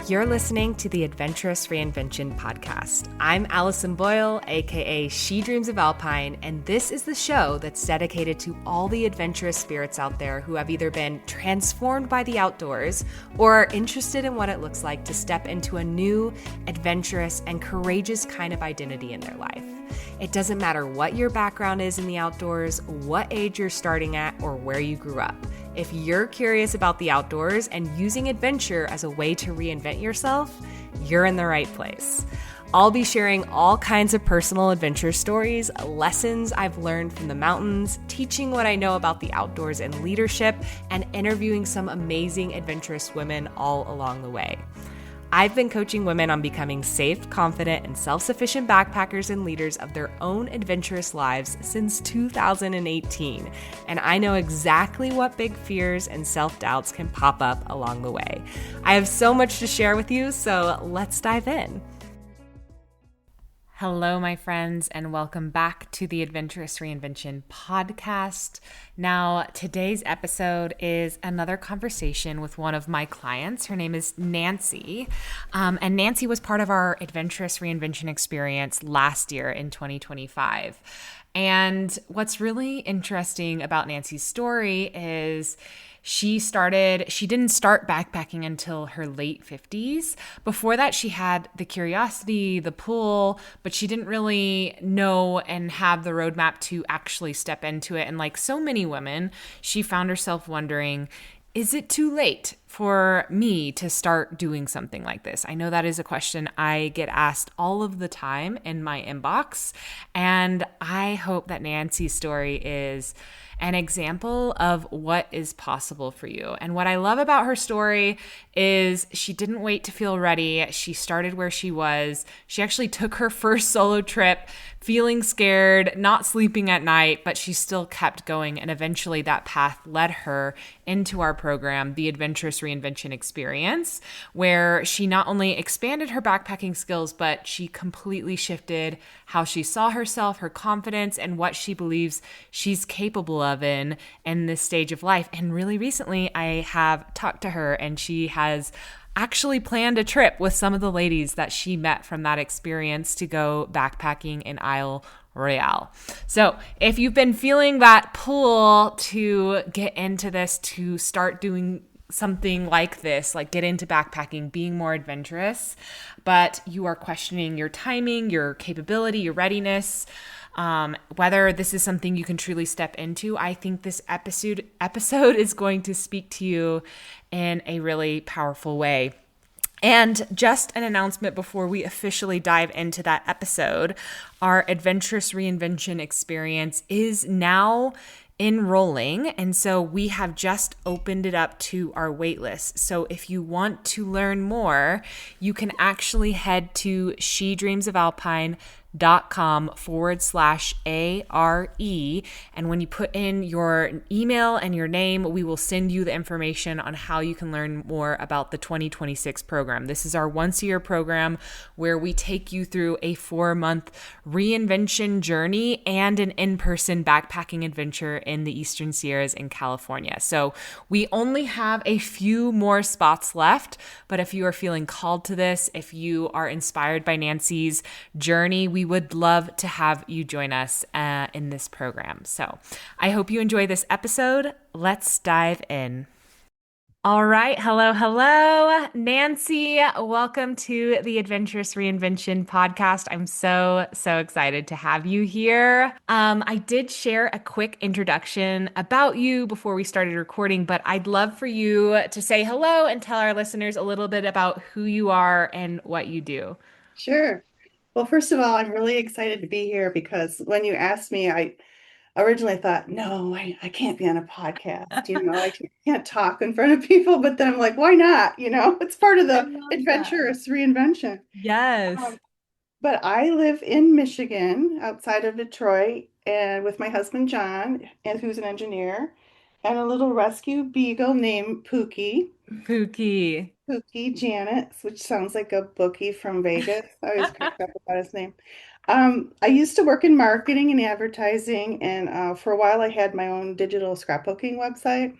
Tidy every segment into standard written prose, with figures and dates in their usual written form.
You're listening to the Adventurous Reinvention Podcast. I'm Allison Boyle, aka She Dreams of Alpine, and this is the show that's dedicated to all the adventurous spirits out there who have either been transformed by the outdoors or are interested in what it looks like to step into a new, adventurous, and courageous kind of identity in their life. It doesn't matter what your background is in the outdoors, what age you're starting at, or where you grew up. If you're curious about the outdoors and using adventure as a way to reinvent yourself, you're in the right place. I'll be sharing all kinds of personal adventure stories, lessons I've learned from the mountains, teaching what I know about the outdoors and leadership, and interviewing some amazing adventurous women all along the way. I've been coaching women on becoming safe, confident, and self-sufficient backpackers and leaders of their own adventurous lives since 2018, and I know exactly what big fears and self-doubts can pop up along the way. I have so much to share with you, so let's dive in. Hello, my friends, and welcome back to the Adventurous Reinvention Podcast. Now, today's episode is another conversation with one of my clients. Her name is Nancie, and Nancie was part of our Adventurous Reinvention Experience last year in 2025. And what's really interesting about Nancie's story is she didn't start backpacking until her late 50s. Before that, she had the curiosity, the pull, but she didn't really know and have the roadmap to actually step into it. And like so many women, she found herself wondering, is it too late for me to start doing something like this? I know that is a question I get asked all of the time in my inbox. And I hope that Nancie's story is an example of what is possible for you. And what I love about her story is she didn't wait to feel ready. She started where she was. She actually took her first solo trip feeling scared, not sleeping at night, but she still kept going. And eventually that path led her into our program, the Adventurous Reinvention Experience, where she not only expanded her backpacking skills, but she completely shifted how she saw herself, her confidence, and what she believes she's capable of in this stage of life. And really recently, I have talked to her, and she has actually planned a trip with some of the ladies that she met from that experience to go backpacking in Isle Royale. So if you've been feeling that pull to get into this, to start doing something like this, like get into backpacking, being more adventurous, but you are questioning your timing, your capability, your readiness, whether this is something you can truly step into, I think this episode is going to speak to you in a really powerful way. And just an announcement before we officially dive into that episode, our Adventurous Reinvention Experience is now enrolling, and so we have just opened it up to our waitlist. So if you want to learn more, you can actually head to shedreamsofalpine.com/ARE. And when you put in your email and your name, we will send you the information on how you can learn more about the 2026 program. This is our once-a-year program where we take you through a 4-month reinvention journey and an in-person backpacking adventure in the Eastern Sierras in California. So we only have a few more spots left, but if you are feeling called to this, if you are inspired by Nancie's journey, we would love to have you join us in this program. So I hope you enjoy this episode. Let's dive in. All right. Hello. Nancie, welcome to the Adventurous Reinvention Podcast. I'm so excited to have you here. I did share a quick introduction about you before we started recording, but I'd love for you to say hello and tell our listeners a little bit about who you are and what you do. Sure. Well, first of all, I'm really excited to be here because when you asked me, I originally thought, no, I can't be on a podcast. I can't talk in front of people. But then I'm like, why not? It's part of the adventurous reinvention. Yes. But I live in Michigan, outside of Detroit, and with my husband, John, and who's an engineer, and a little rescue beagle named Pookie. Pookie Janet, which sounds like a bookie from Vegas. I always crack up about his name. I used to work in marketing and advertising, and for a while I had my own digital scrapbooking website.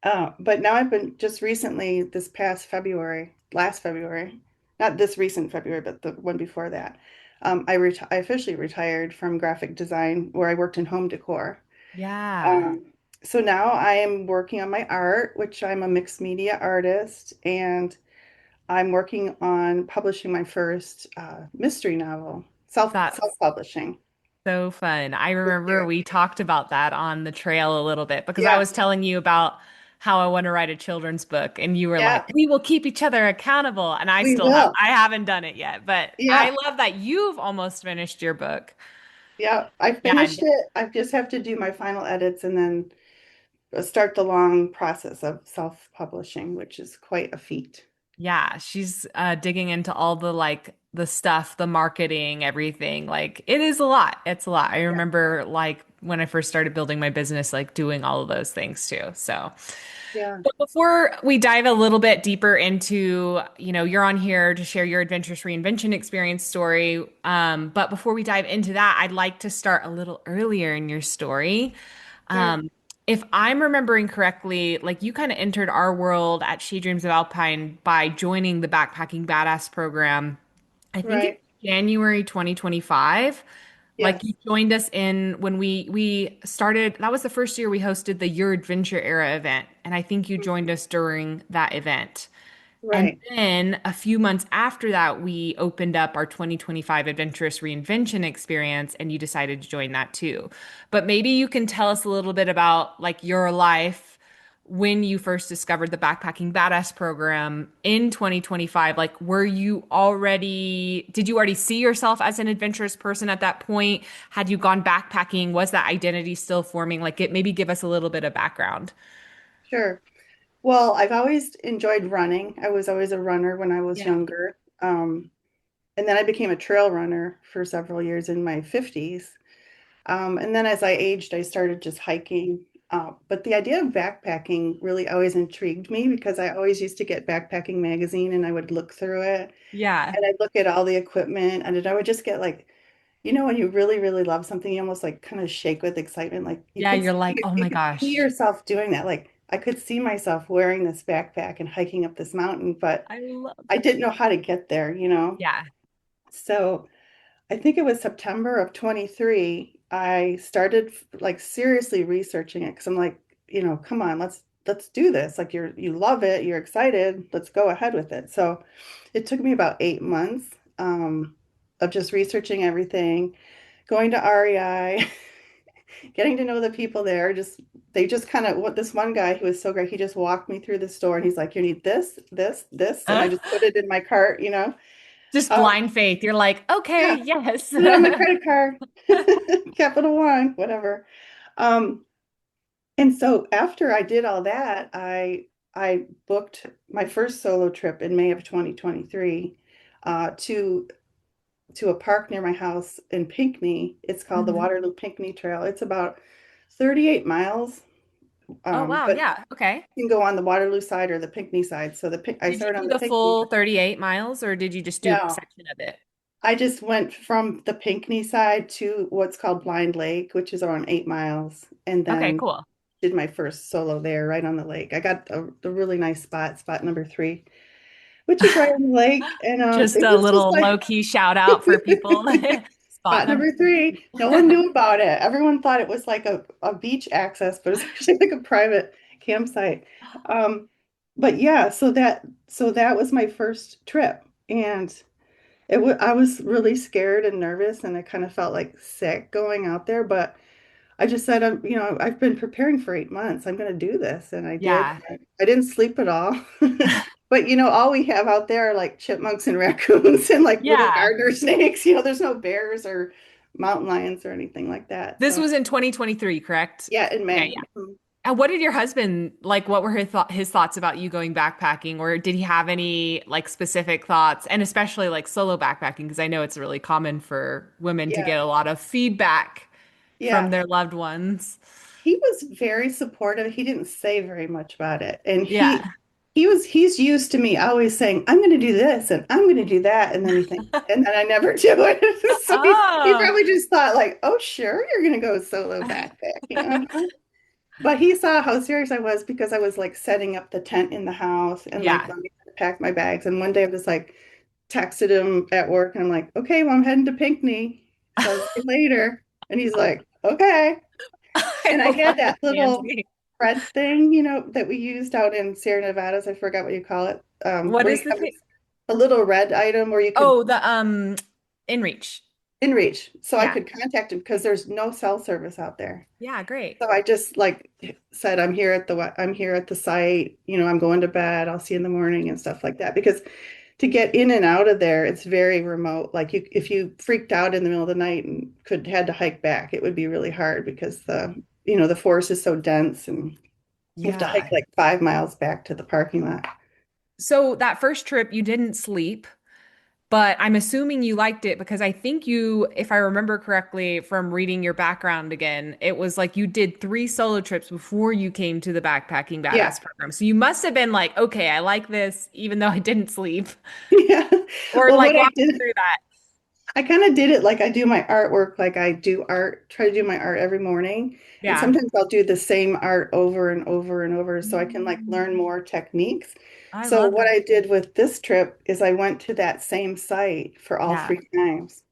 But now I've been just recently, this past February, last February, not this recent February, but the one before that. I officially retired from graphic design where I worked in home decor. Yeah. Um, so now I am working on my art, which I'm a mixed media artist, and I'm working on publishing my first mystery novel, That's self-publishing. so fun. I This remember year. we talked about that on the trail a little bit because I Yeah, was telling you about how I want to write a children's book and you were yeah, like, "We will keep each other accountable." And we will. I haven't done it yet, but I Yeah, love that you've almost finished your book. yeah. I Yeah, finished it. I just have to do my final edits and then start the long process of self-publishing, which is quite a feat. yeah, she's digging into all the like the stuff, the marketing, everything. Like it is a lot. It's a lot. I Yeah, remember like when I first started building my business, like doing all of those things too. So, yeah, but before we dive a little bit deeper into, you're on here to share your adventurous reinvention experience story. But before we dive into that, I'd like to start a little earlier in your story. sure. Um, if I'm remembering correctly, like you kind of entered our world at She Dreams of Alpine by joining the Backpacking Badass program. I think it's Right. January 2025. Like you Yes. joined us in when we started, that was the first year we hosted the Your Adventure Era event, and I think you joined us during that event. And Right. then a few months after that, we opened up our 2025 Adventurous Reinvention Experience, and you decided to join that too. But maybe you can tell us a little bit about like your life when you first discovered the Backpacking Badass program in 2025. Like, did you already see yourself as an adventurous person at that point? Had you gone backpacking? Was that identity still forming? Like, maybe give us a little bit of background. Sure. Well, I've always enjoyed running. I was always a runner when I was Yeah. younger. And then I became a trail runner for several years in my 50s. And then as I aged, I started just hiking. But the idea of backpacking really always intrigued me because I always used to get backpacking magazine and I would look through it Yeah. and I'd look at all the equipment and I would just get like, when you really, really love something, you almost like kind of shake with excitement. Like Yeah, you're like, oh you my could see gosh. yourself doing that. Like I could see myself wearing this backpack and hiking up this mountain, but I love I it. didn't know how to get there. Yeah. So I think it was September of 23, I started like seriously researching it because I'm like, come on, let's do this. Like you love it, you're excited, let's go ahead with it. So it took me about 8 months of just researching everything, going to REI, getting to know the people there. They just kind of what this one guy, he was so great. He just walked me through the store and he's like, you need this, this, this, and I just put it in my cart. Just Um, blind faith. You're like, okay, yeah, yes. put it on my credit card, Capital One, whatever. Um, and so after I did all that, I booked my first solo trip in May of 2023 to a park near my house in Pinckney. It's called the Mhm. Waterloo Pinckney Trail. It's about 38 miles, Oh, wow. but Yeah. Okay. you can go on the Waterloo side or the Pinckney side. So I Did you started on do the the Pinckney. full 38 miles or did you just do a No, section of it? I just went from the Pinckney side to what's called Blind Lake, which is around 8 miles, and Okay, then cool. did my first solo there right on the lake. I got a really nice spot number 3, which is right on the lake. And Just it a was just little like low-key shout out for people. Spot spot number number three. 3. No one knew about it. Everyone thought it was like a beach access, but it's actually like a private campsite. Um, but yeah, so that was my first trip. And I was really scared and nervous, and I kind of felt like sick going out there, but I just said, I've been preparing for 8 months. I'm going to do this. And I did. Yeah. I didn't sleep at all. But, all we have out there are like chipmunks and raccoons and like little Yeah. garter snakes. There's no bears or mountain lions or anything like that. This So, was in 2023, correct? yeah, in Yeah, May. yeah. Mhm. And what did your husband like? What were his thoughts about you going backpacking, or did he have any like specific thoughts, and especially like solo backpacking? Because I know it's really common for women to Yeah. get a lot of feedback from Yeah. their loved ones. He was very supportive. He didn't say very much about it. And Yeah. he's used to me always saying, I'm going to do this and I'm going to do that. And then I never do it. So he Oh, probably just thought like, oh, sure, you're going to go solo backpack. But he saw how serious I was because I was like setting up the tent in the house and like yeah. buying the pack my bags. And one day I'm just like texted him at work and I'm like, okay, well, I'm heading to Pinckney. So see you later. And he's like, okay. I And I love had that it, little Nancy. thread thing, that we used out in Sierra Nevadas. I forgot what you call it. What Where is you the have thing? a little red item where you could Oh, the InReach. in reach. So I Yeah. could contact him because there's no cell service out there. Yeah, great. So I just like said, I'm here at the site, I'm going to bed. I'll see you in the morning and stuff like that. Because to get in and out of there, it's very remote. Like if you freaked out in the middle of the night and had to hike back, it would be really hard because the forest is so dense and you have to hike Yeah. like 5 miles back to the parking lot. So that first trip you didn't sleep, but I'm assuming you liked it because I think you, if I remember correctly from reading your background again, it was like you did 3 solo trips before you came to the Backpacking Yeah. Badass program. So you must have been like, okay, I like this, even though I didn't sleep. Yeah. Or Well, like what I walk me did, through that. I kind of did it like I do my artwork, like I do art, try to do my art every morning. And Yeah. sometimes I'll do the same art over and over and over so I can like Mm, learn more techniques. I So love what that. I did with this trip is I went to that same site for all Yeah. 3 times.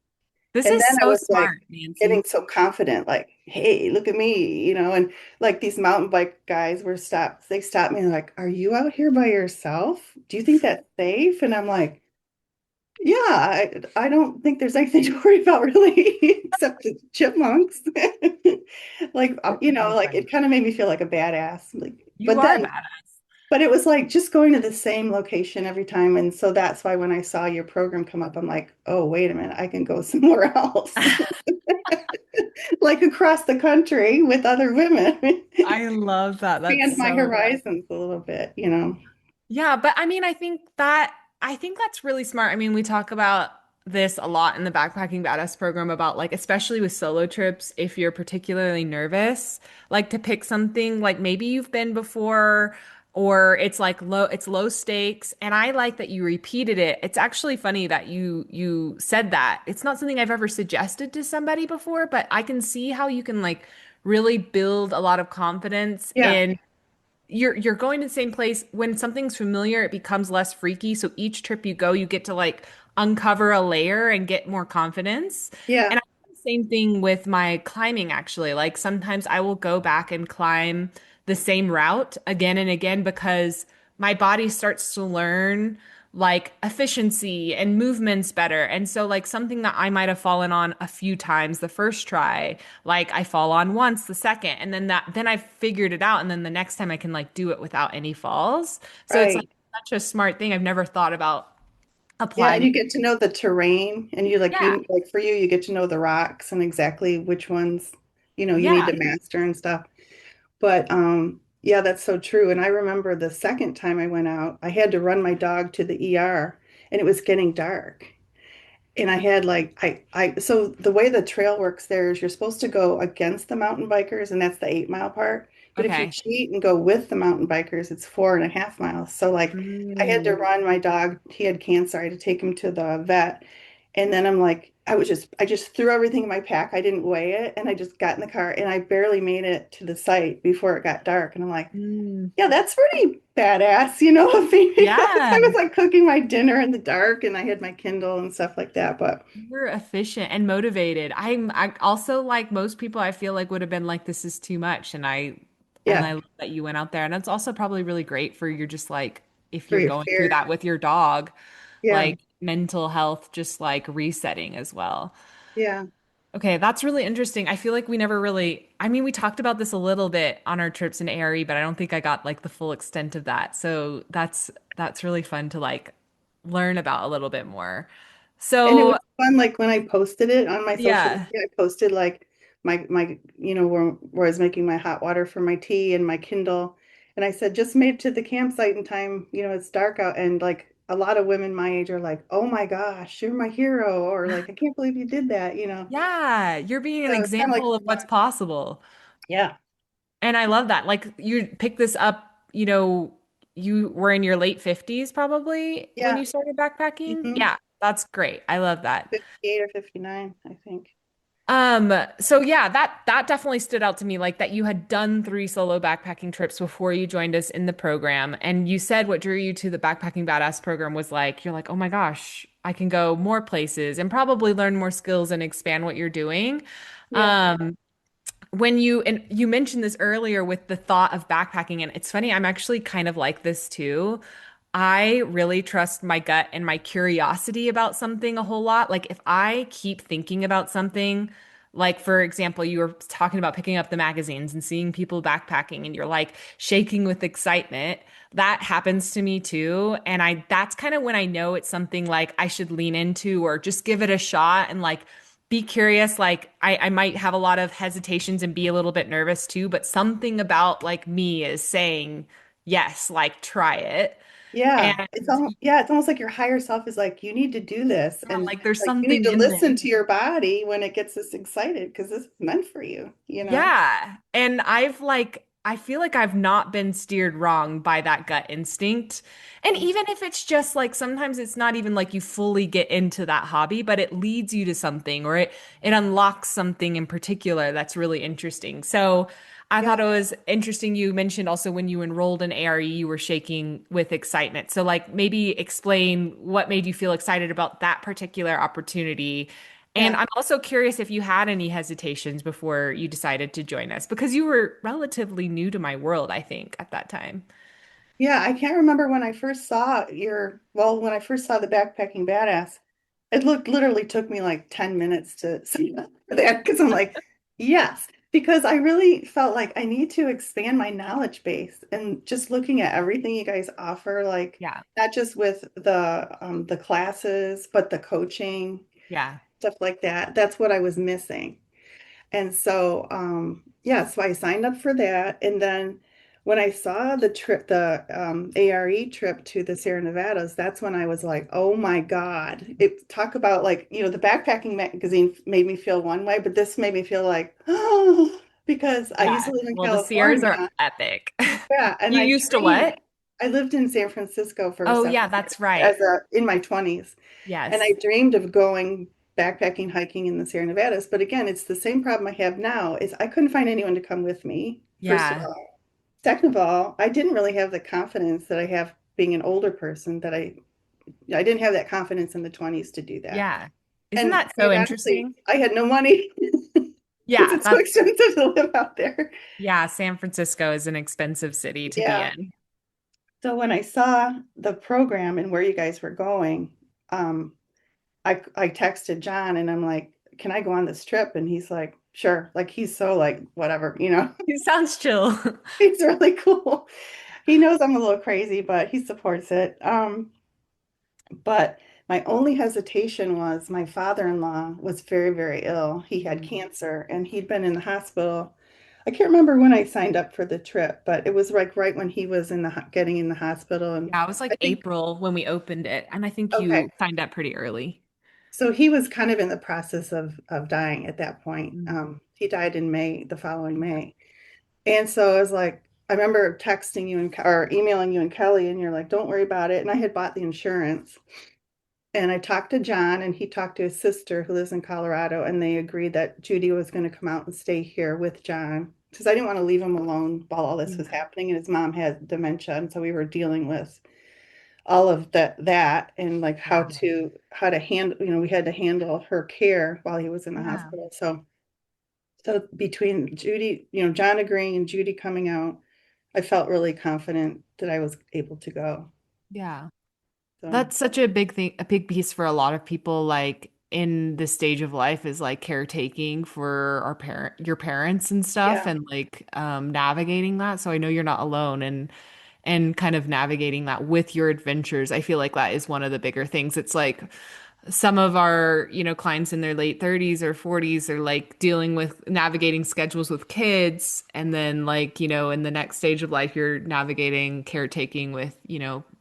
This And is then I so was like smart, getting Nancy. so confident, like, hey, look at me, and like these mountain bike guys they stopped me and like, are you out here by yourself? Do you think that's safe? And I'm like, yeah, I don't think there's anything to worry about really, except the chipmunks. Like, That's so like funny. it kind of made me feel like a badass. Like, You are a badass. but it was like just going to the same location every time. And so that's why when I saw your program come up, I'm like, oh, wait a minute, I can go somewhere else, like across the country with other women. I love that. That's Expand my so horizons a little bit. yeah, but I mean, I think that's really smart. I mean, we talk about this a lot in the Backpacking Badass program about like especially with solo trips, if you're particularly nervous, like to pick something like maybe you've been before or it's like it's low stakes. And I like that you repeated it. It's actually funny that you said that. It's not something I've ever suggested to somebody before, but I can see how you can like really build a lot of confidence Yeah, in you're going to the same place. When something's familiar, it becomes less freaky. So each trip you go, you get to like uncover a layer and get more confidence. yeah, And I do the same thing with my climbing, actually. Like sometimes I will go back and climb the same route again and again because my body starts to learn like efficiency and movements better. And so like something that I might have fallen on a few times the first try, like I fall on once the second, and then I figured it out, and then the next time I can like do it without any falls. So it's like right. such a smart thing. I've never thought about Yeah, and applying. you get to know the terrain and Yeah. you like for you, you get to know the rocks and exactly which ones, you need Yeah. to master and stuff. But yeah, that's so true. And I remember the second time I went out, I had to run my dog to the ER and it was getting dark. And I had like so the way the trail works there is you're supposed to go against the mountain bikers, and that's the 8 mile part. But if you Okay. cheat and go with the mountain bikers, it's 4.5 miles. So like I had to Mm. run my dog, he had cancer. I had to take him to the vet. And then I'm like, I just threw everything in my pack. I didn't weigh it, and I just got in the car and I barely made it to the site before it got dark. And I'm like, Mm. yeah, that's pretty badass, I Yeah. was like cooking my dinner in the dark and I had my Kindle and stuff like that. But You're efficient and motivated. I also like most people I feel like would have been like this is too much and I yeah, love that you went out there and it's also probably really great for you're just like if for you're your going through fear. that with your dog, Yeah, like mental health just like resetting as well. yeah. Okay, that's really interesting. I feel like we never really, I mean, we talked about this a little bit on our trips in ARE, but I don't think I got like the full extent of that. So that's really fun to like learn about a little bit more. And it So, was fun, like when I posted it on my social yeah. media, I posted like my where I was making my hot water for my tea and my Kindle. And I said, just made it to the campsite in time, it's dark out. And like a lot of women my age are like, oh my gosh, you're my hero, or like, I can't believe you did that. Yeah, you're being an So it's kind of like example of what's possible. yeah, And I love that. Like you picked this up, you were in your late 50s probably when yeah. you started backpacking. hmm Yeah, that's great. I love that. 58 or 59, I think. So yeah, that definitely stood out to me, like that you had done 3 solo backpacking trips before you joined us in the program. And you said what drew you to the Backpacking Badass program was like, you're like, oh my gosh, I can go more places and probably learn more skills and expand what you're doing. Yeah. Um, when you mentioned this earlier with the thought of backpacking, and it's funny, I'm actually kind of like this too. I really trust my gut and my curiosity about something a whole lot. Like if I keep thinking about something, like for example, you were talking about picking up the magazines and seeing people backpacking and you're like shaking with excitement. That happens to me too. And that's kind of when I know it's something like I should lean into or just give it a shot and like be curious. Like I might have a lot of hesitations and be a little bit nervous too, but something about like me is saying, yes, like try it. Yeah. And It's almost like your higher self is like, you need to do this. yeah, And like there's like you need something to in there. listen to your body when it gets this excited because this is meant for you, you know? Yeah. And I feel like I've not been steered wrong by that gut instinct. And Yeah. even if it's just like sometimes it's not even like you fully get into that hobby, but it leads you to something or it unlocks something in particular that's really interesting. So I thought Yeah. it was interesting you mentioned also when you enrolled in ARE, you were shaking with excitement. So like maybe explain what made you feel excited about that particular opportunity and Yeah. I'm also curious if you had any hesitations before you decided to join us because you were relatively new to my world, I think, at that time. Yeah, I can't remember when I first saw when I first saw the Backpacking Badass, it literally took me like 10 minutes to sign up for that because I'm like, yes, because I really felt like I need to expand my knowledge base and just looking at everything you guys offer, like Yeah. not just with the classes, but the coaching, Yeah. stuff like that. That's what I was missing. And so, yeah, so I signed up for that. And then when I saw the ARE trip to the Sierra Nevadas, that's when I was like, oh my God. Talk about like, the backpacking magazine made me feel one way, but this made me feel like, oh, because I used Yeah. to live in Well, the Sierras are California. epic. Yeah, and You used to what? I lived in San Francisco for Oh, several yeah, years that's right. in my 20s. And I Yes. dreamed of going backpacking, hiking in the Sierra Nevadas. But again, it's the same problem I have now is I couldn't find anyone to come with me, first of Yeah. all. Second of all, I didn't really have the confidence that I have being an older person that I didn't have that confidence in the 20s to do that. Yeah. Isn't And that so quite honestly, interesting? I had no money because Yeah, it's so that's expensive to live out there. yeah, San Francisco is an expensive city to be Yeah. in. So when I saw the program and where you guys were going, um, I texted John and I'm like, can I go on this trip? And he's like, sure. Like he's so like whatever, It sounds chill. he's really cool. He knows I'm a little crazy, but he supports it. But my only hesitation was my father-in-law was very, very ill. He had cancer and he'd been in the hospital. I can't remember when I signed up for the trip, but it was like right when he was getting in the hospital. And Yeah, it was I like think, April when we opened it, and I think okay. you signed up pretty early. So he was kind of in the process of dying at that point. Mm. He died in May, the following May. And so I was like, I remember texting you or emailing you and Kelly, and you're like, don't worry about it. And I had bought the insurance. And I talked to John, and he talked to his sister who lives in Colorado, and they agreed that Judy was going to come out and stay here with John because I didn't want to leave him alone while all this was Yeah. happening. And his mom had dementia, and so we were dealing with all of that and like Yeah. how to handle, we had to handle her care while he was in the Yeah. hospital. So between Judy, John agreeing and Judy coming out, I felt really confident that I was able to go. Yeah. So That's such a big thing, a big piece for a lot of people, like in this stage of life is like caretaking for your parents and stuff yeah, and like navigating that. So I know you're not alone and kind of navigating that with your adventures. I feel like that is one of the bigger things. It's like some of our, clients in their late 30s or 40s are like dealing with navigating schedules with kids. And then like, in the next stage of life, you're navigating caretaking with,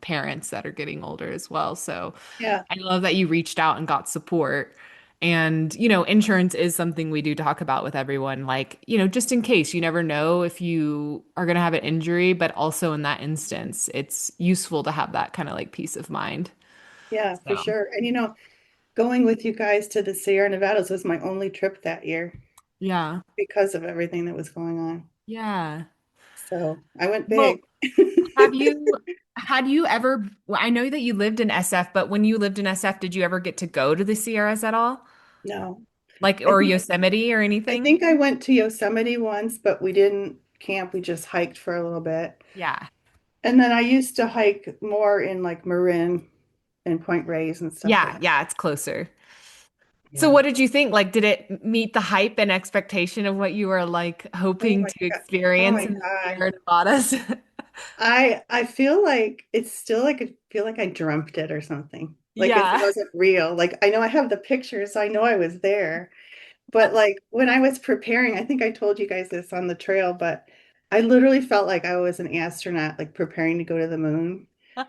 parents that are getting older as well. So yeah, I love that you reached out and got support. And, insurance is something we do talk about with everyone. Like, just in case you never know if you are going to have an injury, but also in that instance, it's useful to have that kind of like peace of mind. yeah, for So, sure. And Going with you guys to the Sierra Nevadas was my only trip that year Yeah. because of everything that was going on. Yeah. So I went Well, big. have you had you ever well, I know that you lived in SF, but when you lived in SF, did you ever get to go to the Sierras at all? No, Like I or think Yosemite or I anything? think I went to Yosemite once, but we didn't camp. We just hiked for a little bit. Yeah. And then I used to hike more in like Marin and Point Reyes and stuff like Yeah, that. yeah, it's closer. So Yeah. what did you think? Like, did it meet the hype and expectation of what you were like Oh hoping my to God. Oh experience my in the God. Sierra Nevadas? I feel like it's still like I feel like I dreamt it or something. Like it Yeah. wasn't real. Like I know I have the pictures, so I know I was there. But like when I was preparing, I think I told you guys this on the trail, but I literally felt like I was an astronaut, like preparing to go to the moon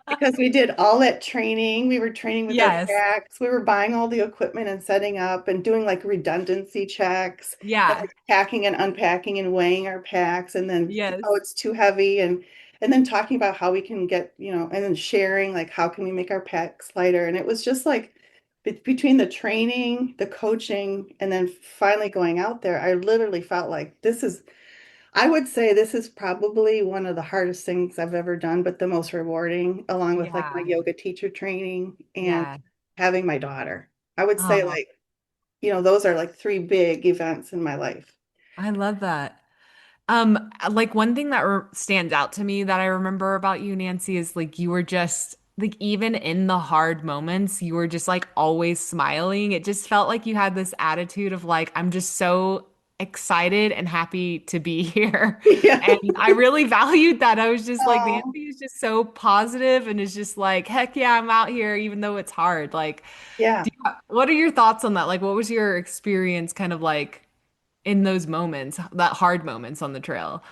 because we did all that training. We were training with our Yes. packs. We were buying all the equipment and setting up and doing like redundancy checks and Yeah. like packing and unpacking and weighing our packs and then Yes. oh it's too heavy and then talking about how we can get, and then sharing like how can we make our packs lighter. And it was just like between the training, the coaching, and then finally going out there, I literally felt like I would say this is probably one of the hardest things I've ever done, but the most rewarding, along with like my Yeah. yoga teacher training and Yeah. having my daughter. I would say Oh, like, those are like three big events in my life. I love that. Like one thing that stands out to me that I remember about you, Nancy, is like you were just like even in the hard moments, you were just like always smiling. It just felt like you had this attitude of like, I'm just so excited and happy to be here. Yeah. And I really valued that. I was just like, Oh, Nancy is just so positive and is just like, heck yeah, I'm out here, even though it's hard. Like, yeah. what are your thoughts on that? Like, what was your experience kind of like in those moments, that hard moments on the trail?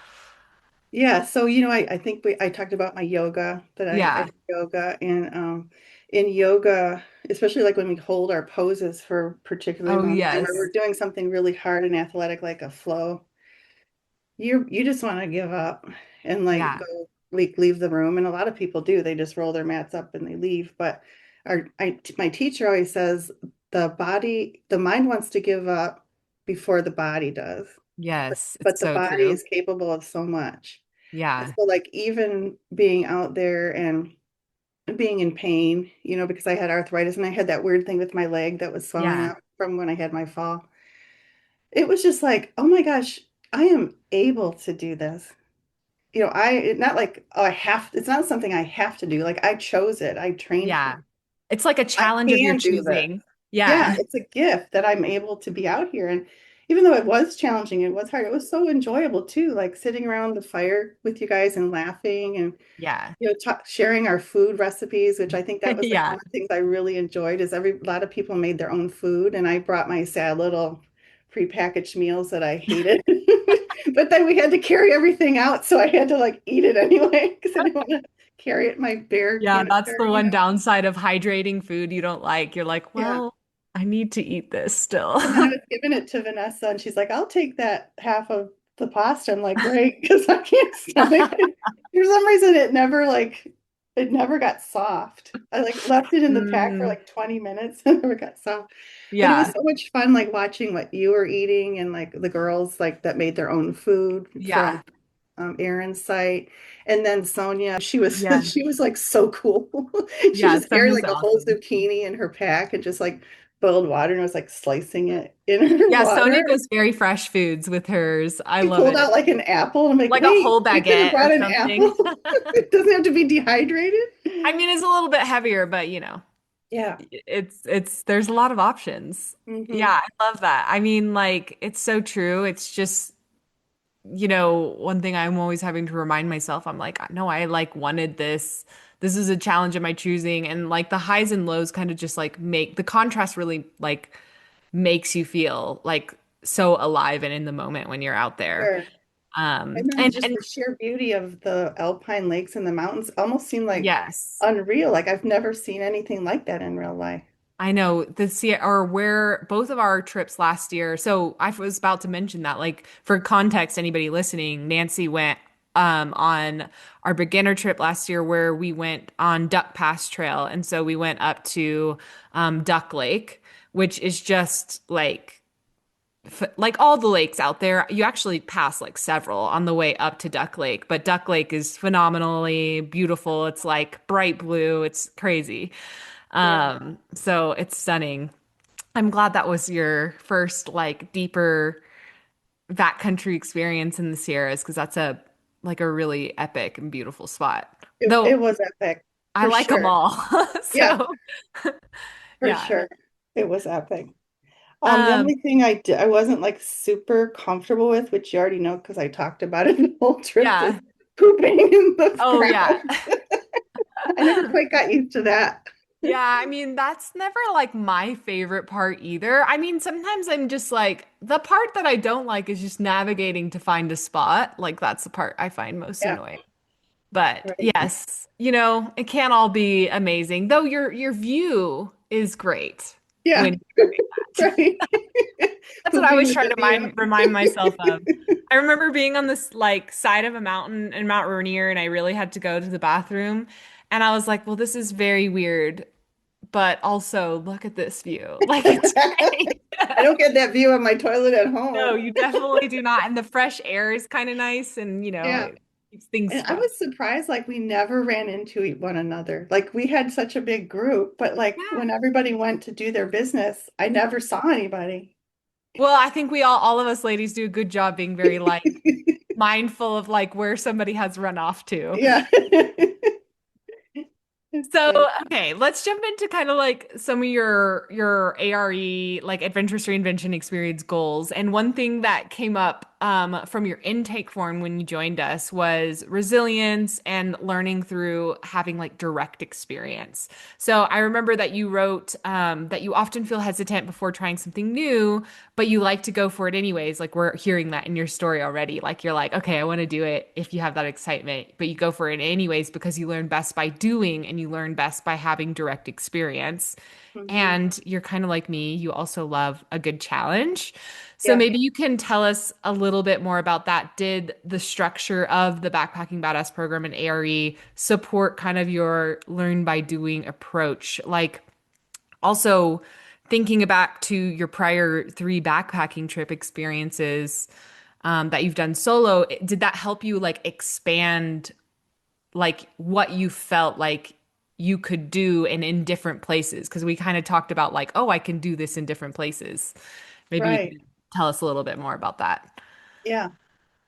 Yeah. So, I think I talked about my yoga that I Yeah. do yoga and in yoga, especially like when we hold our poses for a particularly Oh, long time, or we're yes. doing something really hard and athletic like a flow, you just want to give up and like Yeah. go like leave the room. And a lot of people do. They just roll their mats up and they leave. But my teacher always says the mind wants to give up before the body does. Yes. It's But the so body true. is capable of so much. And Yeah. so like even being out there and being in pain, because I had arthritis and I had that weird thing with my leg that was swelling Yeah. up from when I had my fall. It was just like, oh my gosh, I am able to do this. Not like, oh, it's not something I have to do. Like I chose it. I trained for Yeah. It's like a I challenge of your can do this. choosing. Yeah, Yeah. it's a gift that I'm able to be out here. And even though it was challenging, it was hard, it was so enjoyable too, like sitting around the fire with you guys and laughing and Yeah. sharing our food recipes, which I think that was like one Yeah. of the things I really enjoyed is a lot of people made their own food and I brought my sad little prepackaged meals that I hated. But then we had to carry everything out, so I had to like eat it anyway because I didn't want to carry it my bare Yeah. That's the one carrying out. downside of hydrating food you don't like. You're like, Yeah. well, I need to eat this still. And then I was giving it to Vanessa, and she's like, "I'll take that half of the pasta." I'm like, "Great," because I can't stomach it. For some reason, it never got soft. I like left it in the pack for Mm, like 20 minutes and it never got soft. But it was yeah. so much fun, like watching what you were eating and like the girls like that made their own food Yeah. from Aaron's site. And then Sonia, she was Yeah. she was like so cool. She Yeah. just carried Sonia's like a whole awesome. zucchini in her pack and just like boiled water and was like slicing it in her Yeah. Sonia water. goes very fresh foods with hers. I She love pulled it. out like an apple. And I'm like, Like a wait, whole you could have baguette or brought an something. apple. It doesn't have to be dehydrated. I mean, it's a little bit heavier, but Yeah. there's a lot of options. Hmm. Yeah, I love that. I mean, like it's so true. It's just, one thing I'm always having to remind myself, I'm like, no, I like wanted this. This is a challenge of my choosing. And like the highs and lows kind of just like make the contrast really like makes you feel like so alive and in the moment when you're out there. Sure. And then just And the sheer beauty of the alpine lakes and the mountains almost seem like yes. unreal. Like I've never seen anything like that in real life. I know or where both of our trips last year. So I was about to mention that, like for context, anybody listening, Nancy went on our beginner trip last year where we went on Duck Pass Trail. And so we went up to Duck Lake, which is just like all the lakes out there. You actually pass like several on the way up to Duck Lake, but Duck Lake is phenomenally beautiful. It's like bright blue. It's crazy. Yeah. So it's stunning. I'm glad that was your first like deeper backcountry experience in the Sierras because that's a like a really epic and beautiful spot. Though It was epic I for like them sure. all. Yeah, So for yeah. sure. It was epic. The Um only thing I wasn't like super comfortable with, which you already know because I talked about it the whole trip, was yeah. pooping in the Oh yeah. ground. I never quite got used to that. Yeah, I mean, that's never like my favorite part either. I mean, sometimes I'm just like, the part that I don't like is just navigating to find a spot. Like, that's the part I find most Yeah, annoying. But right. yes, it can't all be amazing, though your view is great Yeah, when you're doing that. right. That's what I Pooping always with try the to view. remind myself of. I remember being on this like side of a mountain in Mount Rainier, and I really had to go to the bathroom. And I was like, well, this is very weird, but also look at this view. Like it's great. I don't get that view of my toilet at No, home. you definitely do not. And the fresh air is kind of nice and Yeah. it keeps things And I fun. was surprised, like, we never ran into one another. Like, we had such a big group, but like Yeah. when everybody went to do their business, I never saw anybody. Well, I think we all of us ladies do a good job being very like mindful of like where somebody has run off to. Yeah. It's So, funny. okay, let's jump into kind of like some of your ARE, like Adventurous Reinvention Experience goals. And one thing that came up from your intake form when you joined us was resilience and learning through having like direct experience. So I remember that you wrote that you often feel hesitant before trying something new, but you like to go for it anyways. Like we're hearing that in your story already. Like you're like, okay, I want to do it if you have that excitement, but you go for it anyways because you learn best by doing and you learn best by having direct experience. Mhm. And you're kind of like me, you also love a good challenge. So Yeah. maybe you can tell us a little bit more about that. Did the structure of the Backpacking Badass program and ARE support kind of your learn by doing approach? Like also thinking back to your prior three backpacking trip experiences that you've done solo, did that help you like expand like what you felt like you could do and in different places? Because we kind of talked about like, oh, I can do this in different places. Maybe you Right. can tell us a little bit more about that. Yeah.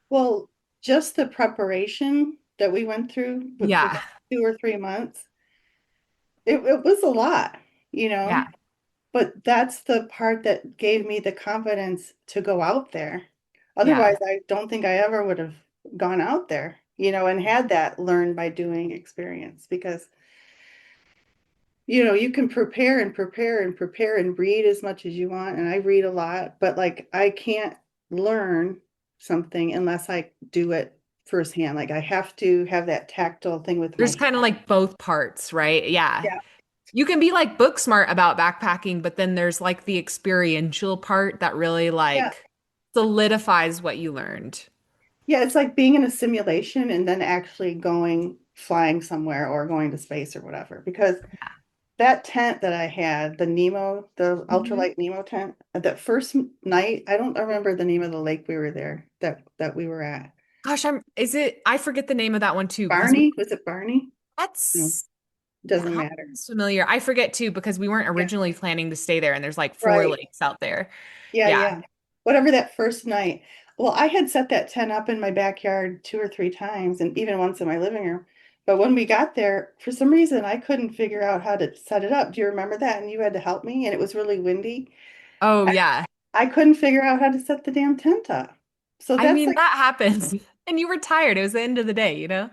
Well, just the preparation that we went through for Yeah. about 2 or 3 months, it was a lot, you Yeah. know, but that's the part that gave me the confidence to go out there. Yeah. Otherwise, I don't think I ever would have gone out there, and had that learn by doing experience because, you can prepare and prepare and prepare and read as much as you want. And I read a lot, but like I can't learn something unless I do it firsthand. Like I have to have that tactile thing with my There's kind of hand. like both parts, right? Yeah. Yeah. You can be like book smart about backpacking, but then there's like the experiential part that really Yeah. like solidifies what you learned. Yeah. It's like being in a simulation and then actually flying somewhere or going to space or whatever. Because that tent that I had, the Mhm. ultralight Nemo tent, that first night, I don't remember the name of the lake we were there that we were at. Gosh, I forget the name of that one too because Barney? Was it Barney? No, that's doesn't that matter. sounds familiar. I forget too because we weren't Yeah, originally planning to stay there and there's like four right. lakes out there. Yeah, Yeah. yeah. Whatever that first night. Well, I had set that tent up in my backyard 2 or 3 times and even once in my living room. But when we got there, for some reason, I couldn't figure out how to set it up. Do you remember that? And you had to help me, and it was really windy. Oh I, yeah. I couldn't figure out how to set the damn tent up. So I that's mean, like, that happens. And you were tired. It was the end of the day, you know?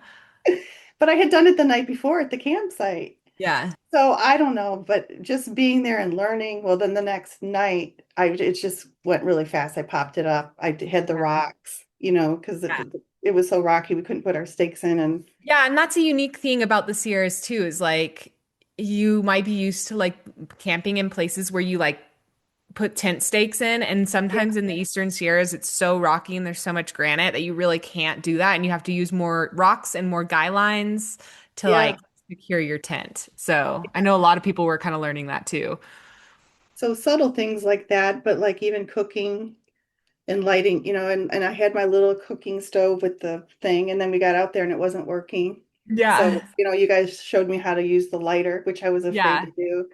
but I had done it the night before at the campsite. Yeah. So I don't know, but just being there and learning, well, then the next night, it just went really fast. I popped it up. Had the rocks, because Yeah. it was so rocky, we couldn't put our stakes in. And Yeah, and that's a unique thing about the Sierras too, is like you might be used to like camping in places where you like put tent stakes in. And Yeah, sometimes in the Eastern Sierras, it's so rocky and there's so much granite that you really can't do that. And you have to use more rocks and more guy lines to yeah. like secure your tent. So I know a lot of people were kind of learning that too. So subtle things like that, but like even cooking and lighting, and I had my little cooking stove with the thing, and then we got out there and it wasn't working. Yeah. So, you guys showed me how to use the lighter, which I was afraid Yeah. to do.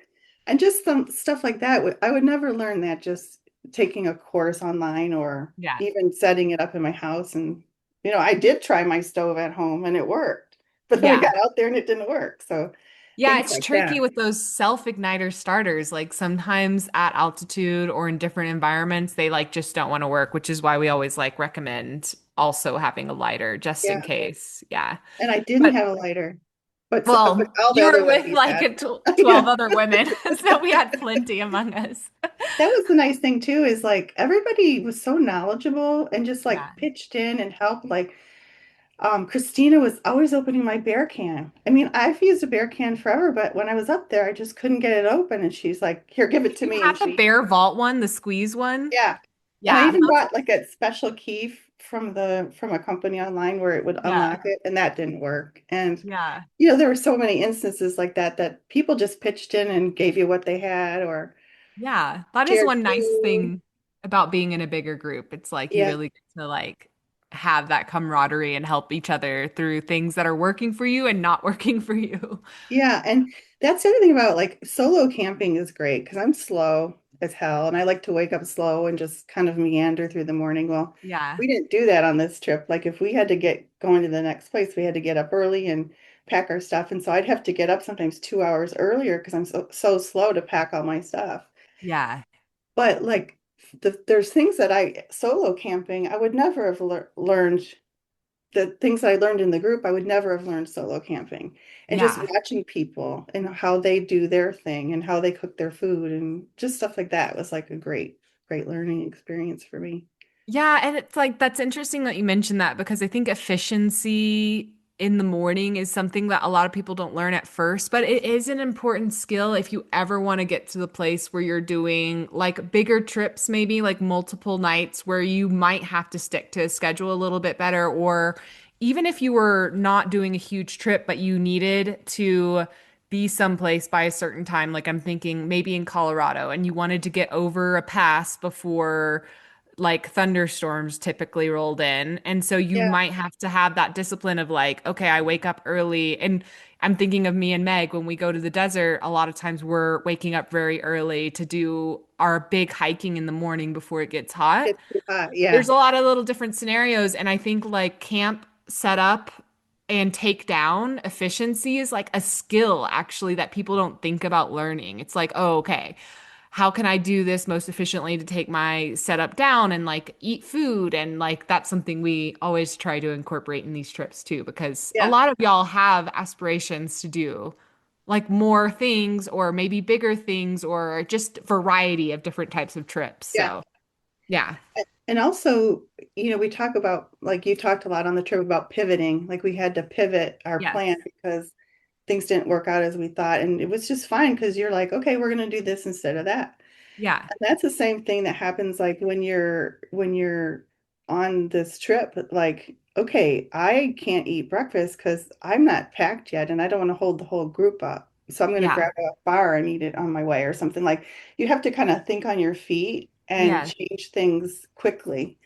And just some stuff like that. I would never learn that just taking a course online or Yeah. even setting it up in my house. And, I did try my stove at home and it worked, but then we Yeah. got out there and it didn't work. So Yeah, things it's like tricky that. with those self-igniter starters. Like sometimes at altitude or in different environments, they like just don't want to work, which is why we always like recommend also having a lighter just in Yeah. case. Yeah. And I didn't But have a lighter, but well, all the you other were with ladies like had. a tw I 12 know. other women, so we had plenty among us. That was the nice thing too, is like everybody was so knowledgeable and just Yeah. like pitched in and helped. Like Christina was always opening my bear can. I mean, I've used a bear can forever, but when I was up there, I just couldn't get it open. And she's like, "Here, give it Do to you me." And have the she, Bear Vault one, the squeeze one? yeah. And I Yeah. even bought like a special key from a company online where it would unlock Yeah. it, and that didn't work. And Yeah. there were so many instances like that people just pitched in and gave you what they had or Yeah, that is shared one nice food. thing about being in a bigger group. It's like you Yeah. really get to like have that camaraderie and help each other through things that are working for you and not working for you. Yeah, and that's the other thing about like solo camping is great because I'm slow as hell and I like to wake up slow and just kind of meander through the morning. Well, Yeah. we didn't do that on this trip. Like if we had to get going to the next place, we had to get up early and pack our stuff. And so I'd have to get up sometimes 2 hours earlier because I'm so slow to pack all my stuff. Yeah. But like there's things that I solo camping, I would never have learned the things that I learned in the group, I would never have learned solo camping. And just Yeah. watching people and how they do their thing and how they cook their food and just stuff like that was like a great learning experience for me. Yeah, and it's like that's interesting that you mentioned that because I think efficiency in the morning is something that a lot of people don't learn at first, but it is an important skill if you ever want to get to the place where you're doing like bigger trips, maybe like multiple nights where you might have to stick to a schedule a little bit better, or even if you were not doing a huge trip, but you needed to be someplace by a certain time, like I'm thinking maybe in Colorado, and you wanted to get over a pass before like thunderstorms typically rolled in. And so you Yeah, might have to have that discipline of like, okay, I wake up early. And I'm thinking of me and Meg when we go to the desert, a lot of times we're waking up very early to do our big hiking in the morning before it gets hot. it's too hot. Yeah, There's a lot of little different scenarios. And I think like camp setup and take down efficiency is like a skill actually that people don't think about learning. It's like, oh, okay, how can I do this most efficiently to take my setup down and like eat food? And like that's something we always try to incorporate in these trips too, because a yeah, lot of y'all have aspirations to do like more things or maybe bigger things or just variety of different types of trips. yeah. So, yeah. And also, we talk about like you talked a lot on the trip about pivoting. Like we had to pivot our Yes. plan because things didn't work out as we thought. And it was just fine because you're like, okay, we're going to do this instead of that. Yeah. That's the same thing that happens like when you're on this trip, like, okay, I can't eat breakfast because I'm not packed yet and I don't want to hold the whole group up. So I'm going to Yeah. grab a bar and eat it on my way or something. Like you have to kind of think on your feet and Yeah. change things quickly.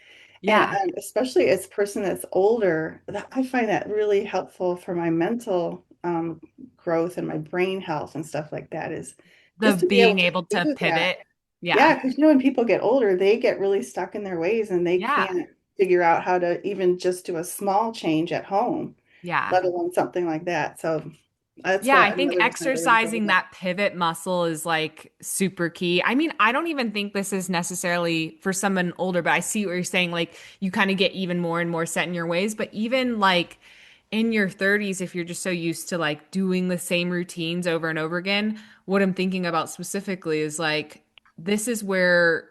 And Yeah. especially as a person that's older, I find that really helpful for my mental growth and my brain health and stuff like that is The just to be able being to able to do that. pivot. Yeah, Yeah. because when people get older, they get really stuck in their ways and they Yeah. can't figure out how to even just do a small change at home, Yeah. let alone something like that. So that's Yeah, what I think another reason I really enjoy exercising that. that pivot muscle is like super key. I mean, I don't even think this is necessarily for someone older, but I see what you're saying. Like, you kind of get even more and more set in your ways. But even like in your 30s, if you're just so used to like doing the same routines over and over again, what I'm thinking about specifically is like, this is where,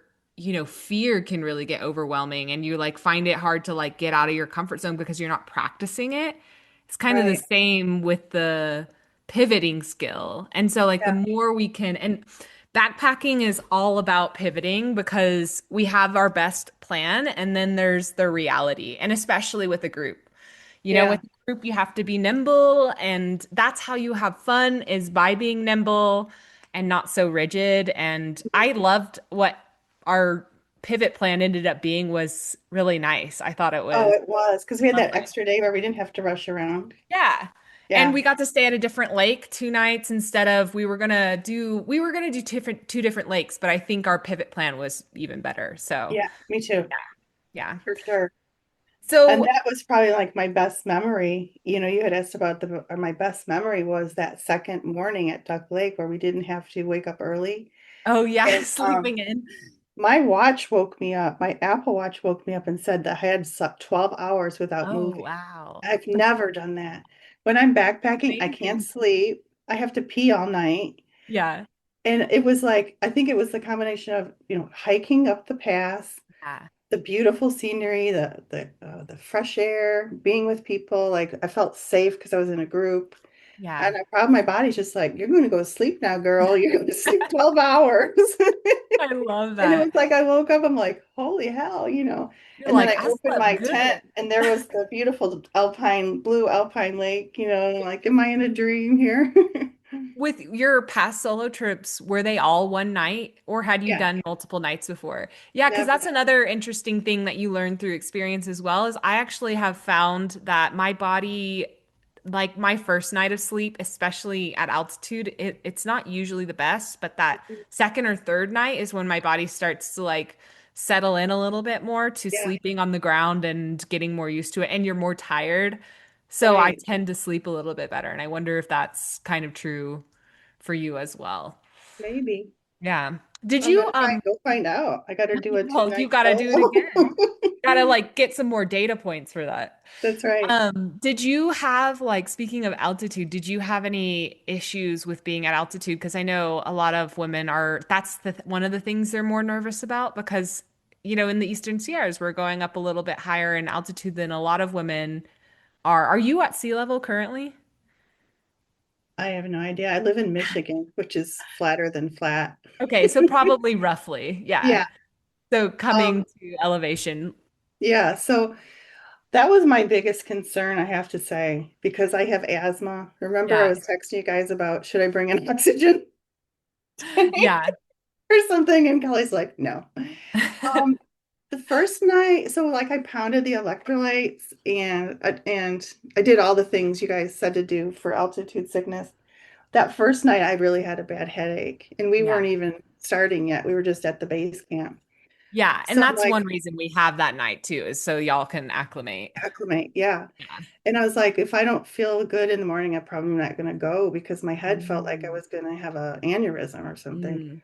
fear can really get overwhelming and you like find it hard to like get out of your comfort zone because you're not practicing it. It's kind of the Right. same with the pivoting skill. And so like the Yeah. more we can and backpacking is all about pivoting because we have our best plan and then there's the reality, and especially with a group. Yeah. With a group, you have to be nimble, and that's how you have fun is by being nimble and not so rigid. And I loved what our pivot plan ended up being was really nice. I thought it Oh, was it was because we had that lovely. extra day where we didn't have to rush around. Yeah. And Yeah. we got to stay at a different lake 2 nights instead of we were gonna do two different lakes, but I think our pivot plan was even better. So Yeah, me too, yeah. for sure. And So that was probably like my best memory. You had asked about my best memory was that second morning at Duck Lake where we didn't have to wake up early. oh yeah, And sleeping in. my watch woke me up. My Apple Watch woke me up and said that I had slept 12 hours without Oh moving. wow. I've never done that. When I'm backpacking, I can't Amazing. sleep. I have to pee all night. Yeah. And it was like, I think it was the combination of, hiking up the pass, Yeah. the beautiful scenery, the fresh air, being with people. Like I felt safe because I was in a group. Yeah. And I probably my body's just like, you're going to go to sleep now, girl. You're going to sleep 12 hours. I love And it that. was like I woke up, I'm like, holy hell. You're And then like, I I opened slept my good. tent and there was the beautiful blue alpine lake, and I'm like, am I in a dream here? With your past solo trips, were they all one night or had you Yeah, done multiple nights before? Yeah, because never. that's another interesting thing that you learn through experience as well, is I actually have found that my body, like my first night of sleep, especially at altitude, it's not usually the best, but that second or third night is when my body starts to like settle in a little bit more to Yeah, sleeping on the ground and getting more used to it, and you're more tired. So I right. tend to sleep a little bit better. And I wonder if that's kind of true for you as well. Maybe. Yeah. Did I'm you gonna go find out. I gotta do a well, you 2 night got to do it solo. again. Got to like get some more data points for that. That's right. Did you have like speaking of altitude, did you have any issues with being at altitude? Because I know a lot of women are that's one of the things they're more nervous about because in the Eastern Sierras, we're going up a little bit higher in altitude than a lot of women are. Are you at sea level currently? I have no idea. I live in Michigan, which is flatter than flat. Okay, so probably roughly. Yeah. Yeah. So Um, coming to elevation. yeah. So that was my biggest concern, I have to say, because I have asthma. Remember, I Yeah. was texting you guys about should I bring an oxygen tank Yeah. or something? And Kelly's like, no. Um, the first night, so like I pounded the electrolytes and I did all the things you guys said to do for altitude sickness. That first night, I really had a bad headache, and we Yeah. weren't even starting yet. We were just at the base camp. Yeah. And So I'm that's like, one reason we have that night too, is so y'all can acclimate. acclimate, yeah. Yeah. And I was like, if I don't feel good in the morning, I'm probably not going to go because my head felt like I Mm, was going to have a aneurysm or something. mm,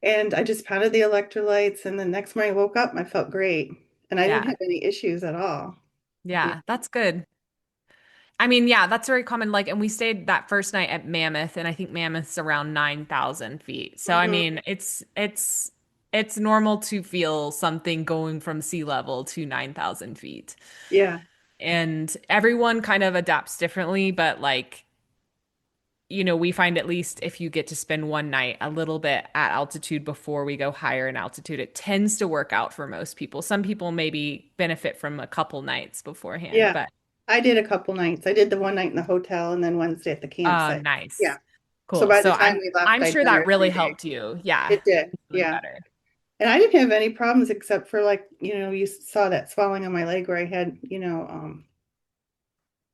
And I just pounded the electrolytes, and the next morning I woke up and I felt great, and I didn't yeah. have any issues at all. Yeah, Yeah. That's good. I mean, yeah, that's very common. Like, and we stayed that first night at Mammoth, and I think Mammoth's around 9,000 feet. So, I hmm, mean, it's normal to feel something going from sea level to 9,000 feet. yeah, And everyone kind of adapts differently, but like, we find at least if you get to spend one night a little bit at altitude before we go higher in altitude, it tends to work out for most people. Some people maybe benefit from a couple nights beforehand, yeah. but I did a couple nights. I did the one night in the hotel and then Wednesday at the oh, campsite. nice. Yeah. So Cool. by the So time I'm we left, I'm I'd sure done that our really 3 days. helped you. Yeah. It did. Feeling Yeah. better. And I didn't have any problems except for like, you saw that swelling on my leg where I had,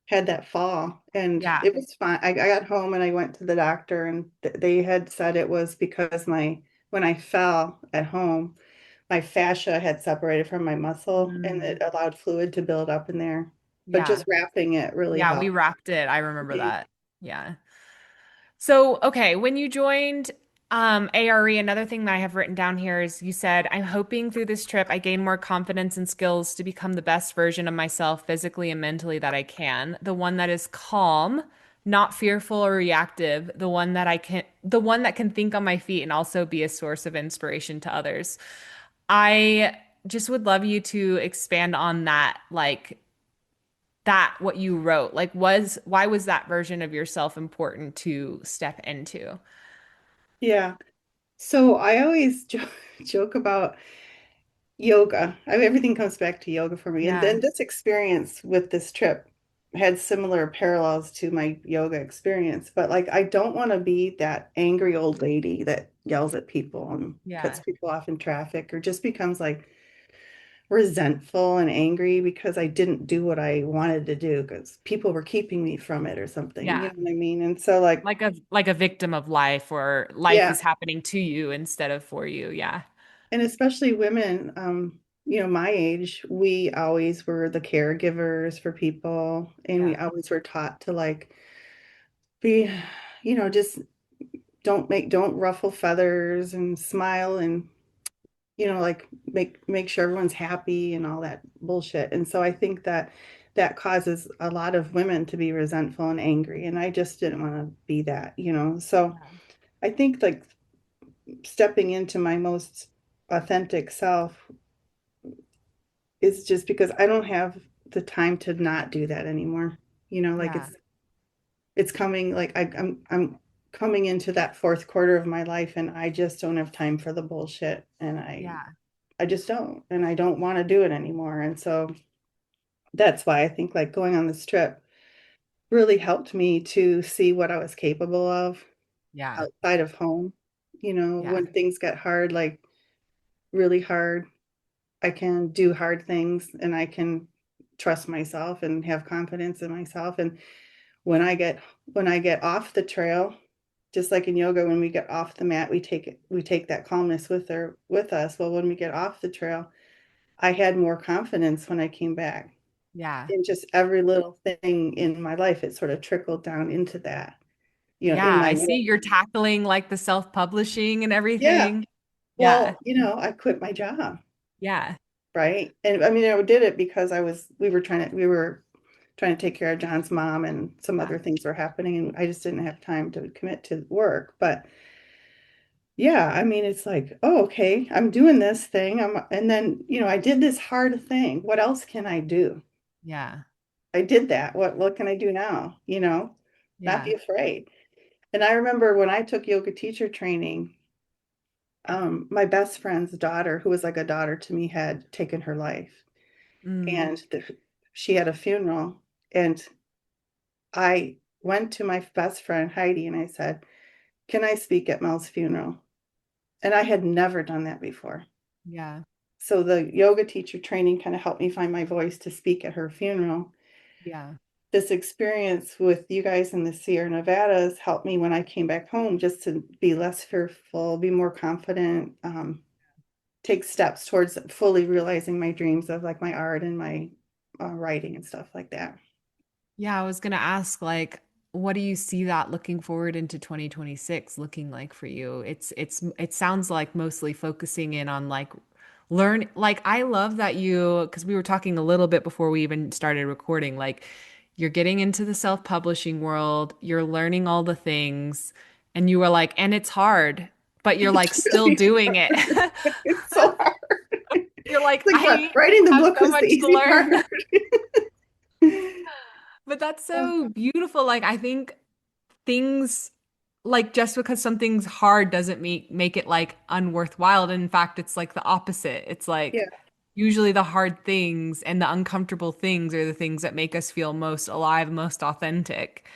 had that fall and Yeah. it was fine. I got home and I went to the doctor and they had said it was because when I fell at home, my fascia had separated from my muscle and Mm, it allowed fluid to build up in there. But yeah. just wrapping it really Yeah, we helped. wrapped it. I remember Mhm. that. Yeah. So, okay, when you joined ARE, another thing that I have written down here is you said, I'm hoping through this trip I gain more confidence and skills to become the best version of myself physically and mentally that I can. The one that is calm, not fearful or reactive, the one that can think on my feet and also be a source of inspiration to others. I just would love you to expand on that, like that what you wrote. Like why was that version of yourself important to step into? Yeah. So I always joke about yoga. I mean, everything comes back to yoga for me. And then Yeah. this experience with this trip had similar parallels to my yoga experience. But like, I don't want to be that angry old lady that yells at people and cuts Yeah. people off in traffic or just becomes like resentful and angry because I didn't do what I wanted to do because people were keeping me from it or something. You Yeah. know what I mean? And so, like, Like a victim of life, or life yeah. is happening to you instead of for you. Yeah. And especially women, my age, we always were the caregivers for people, and we Yeah. always were taught to like be, just don't ruffle feathers and smile and like make sure everyone's happy and all that bullshit. And so I think that that causes a lot of women to be resentful and angry, and I just didn't want to be that. So Yeah. I think like stepping into my most authentic self is just because I don't have the time to not do that anymore. Like Yeah. it's coming like I'm coming into that fourth quarter of my life and I just don't have time for the bullshit and I Yeah. I just don't and I don't want to do it anymore. And so that's why I think like going on this trip really helped me to see what I was capable of Yeah. outside of home. Yeah. When things get hard, like really hard, I can do hard things and I can trust myself and have confidence in myself. And when I get off the trail, just like in yoga, when we get off the mat, we take that calmness with us. Well, when we get off the trail, I had more confidence when I came back. Yeah. In just every little thing in my life, it sort of trickled down into that, in Yeah. my I see work. you're tackling like the self-publishing and Yeah. everything. Yeah. Well, I quit my job, Yeah. right? And I mean, I did it because we were trying to take care of John's mom and some Yeah. other things were happening and I just didn't have time to commit to work. But yeah, I mean, it's like, oh, okay, I'm doing this thing. And then, I did this hard thing. What else can I do? Yeah. I did that. What can I do now? Not be Yeah. afraid. And I remember when I took yoga teacher training, my best friend's daughter, who was like a daughter to me, had taken her life. Mm. And she had a funeral. And I went to my best friend, Heidi, and I said, can I speak at Mel's funeral? And I had never done that before. Yeah. So the yoga teacher training kind of helped me find my voice to speak at her funeral. Yeah. This experience with you guys in the Sierra Nevadas helped me when I came back home just to be less fearful, be more confident, take steps towards fully realizing my dreams of like my art and my writing and stuff like that. Yeah, I was gonna ask, like, what do you see that looking forward into 2026 looking like for you? It sounds like mostly focusing in on like learn like I love that you because we were talking a little bit before we even started recording, like you're getting into the self-publishing world, you're learning all the things, and you were like, and it's hard, but you're like It's still really doing it. hard. It's so hard. You're like, It's like I writing the have book so was the much to easy learn. part. But that's so beautiful. Like I think things like just because something's hard doesn't make it like unworthwhile. And in fact, it's like the opposite. It's Yeah, like usually the hard things and the uncomfortable things are the things that make us feel most alive, most authentic.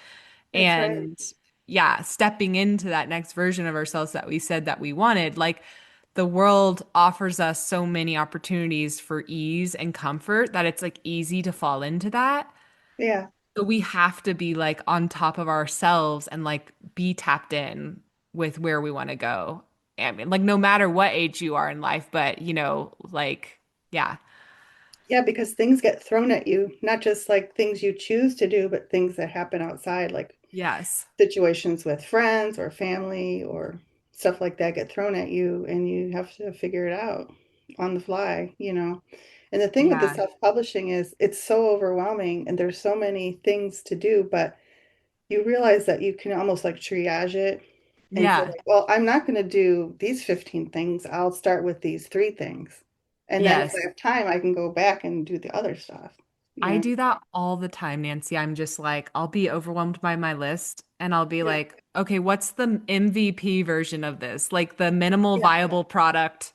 that's right. And yeah, stepping into that next version of ourselves that we said that we wanted, like the world offers us so many opportunities for ease and comfort that it's like easy to fall into that. Yeah. So we have to be like on top of ourselves and like be tapped in with where we want to go. I mean, like no matter what age you are in life, but like, yeah, Yeah, because things get thrown at you, not just like things you choose to do, but things that happen outside, like yes, situations with friends or family or stuff like that get thrown at you, and you have to figure it out on the fly. And the thing with the yeah, self-publishing is it's so overwhelming and there's so many things to do, but you realize that you can almost like triage it and say yeah, like, well, I'm not going to do these 15 things. I'll start with these three things. And then if yes. I have time, I can go back and do the other stuff, you I know? do that all the time, Nancy. I'm just like, I'll be overwhelmed by my list and I'll be Yeah. like, okay, what's the MVP version of this? Like the minimal Yeah, viable product.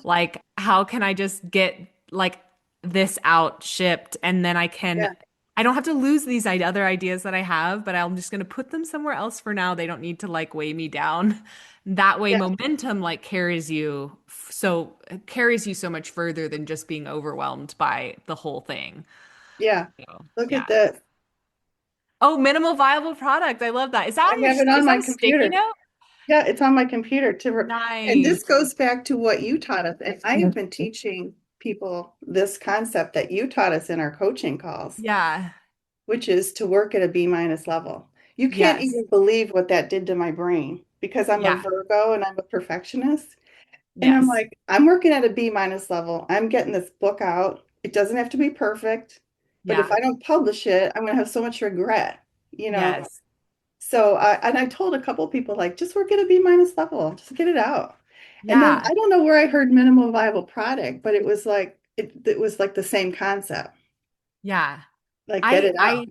Like, how can I just get like this out shipped and then yeah, I don't have to lose these other ideas that I have, but I'm just going to put them somewhere else for now. They don't need to like weigh me down. That way, yeah, momentum like carries you so much further than just being overwhelmed by the whole thing. yeah. So, Look yeah. at this. Oh, minimal viable product. I love that. Is that I on your, have it is on that my a sticky computer. note? Yeah, it's on my computer and this Nice. goes back to what you taught us. And I have been teaching people this concept that you taught us in our coaching calls, Yeah. which is to work at a B- level. You can't Yes. even believe what that did to my brain because I'm a Yeah. Virgo and I'm a perfectionist. And I'm Yes. like, I'm working at a B- level. I'm getting this book out. It doesn't have to be perfect, but if Yeah. I don't publish it, I'm going to have so much regret, you know? Yes. So I told a couple people like, just work at a B- level, just get it out. And then Yeah. I don't know where I heard minimal viable product, but it was like the same concept, Yeah. like get I it out. I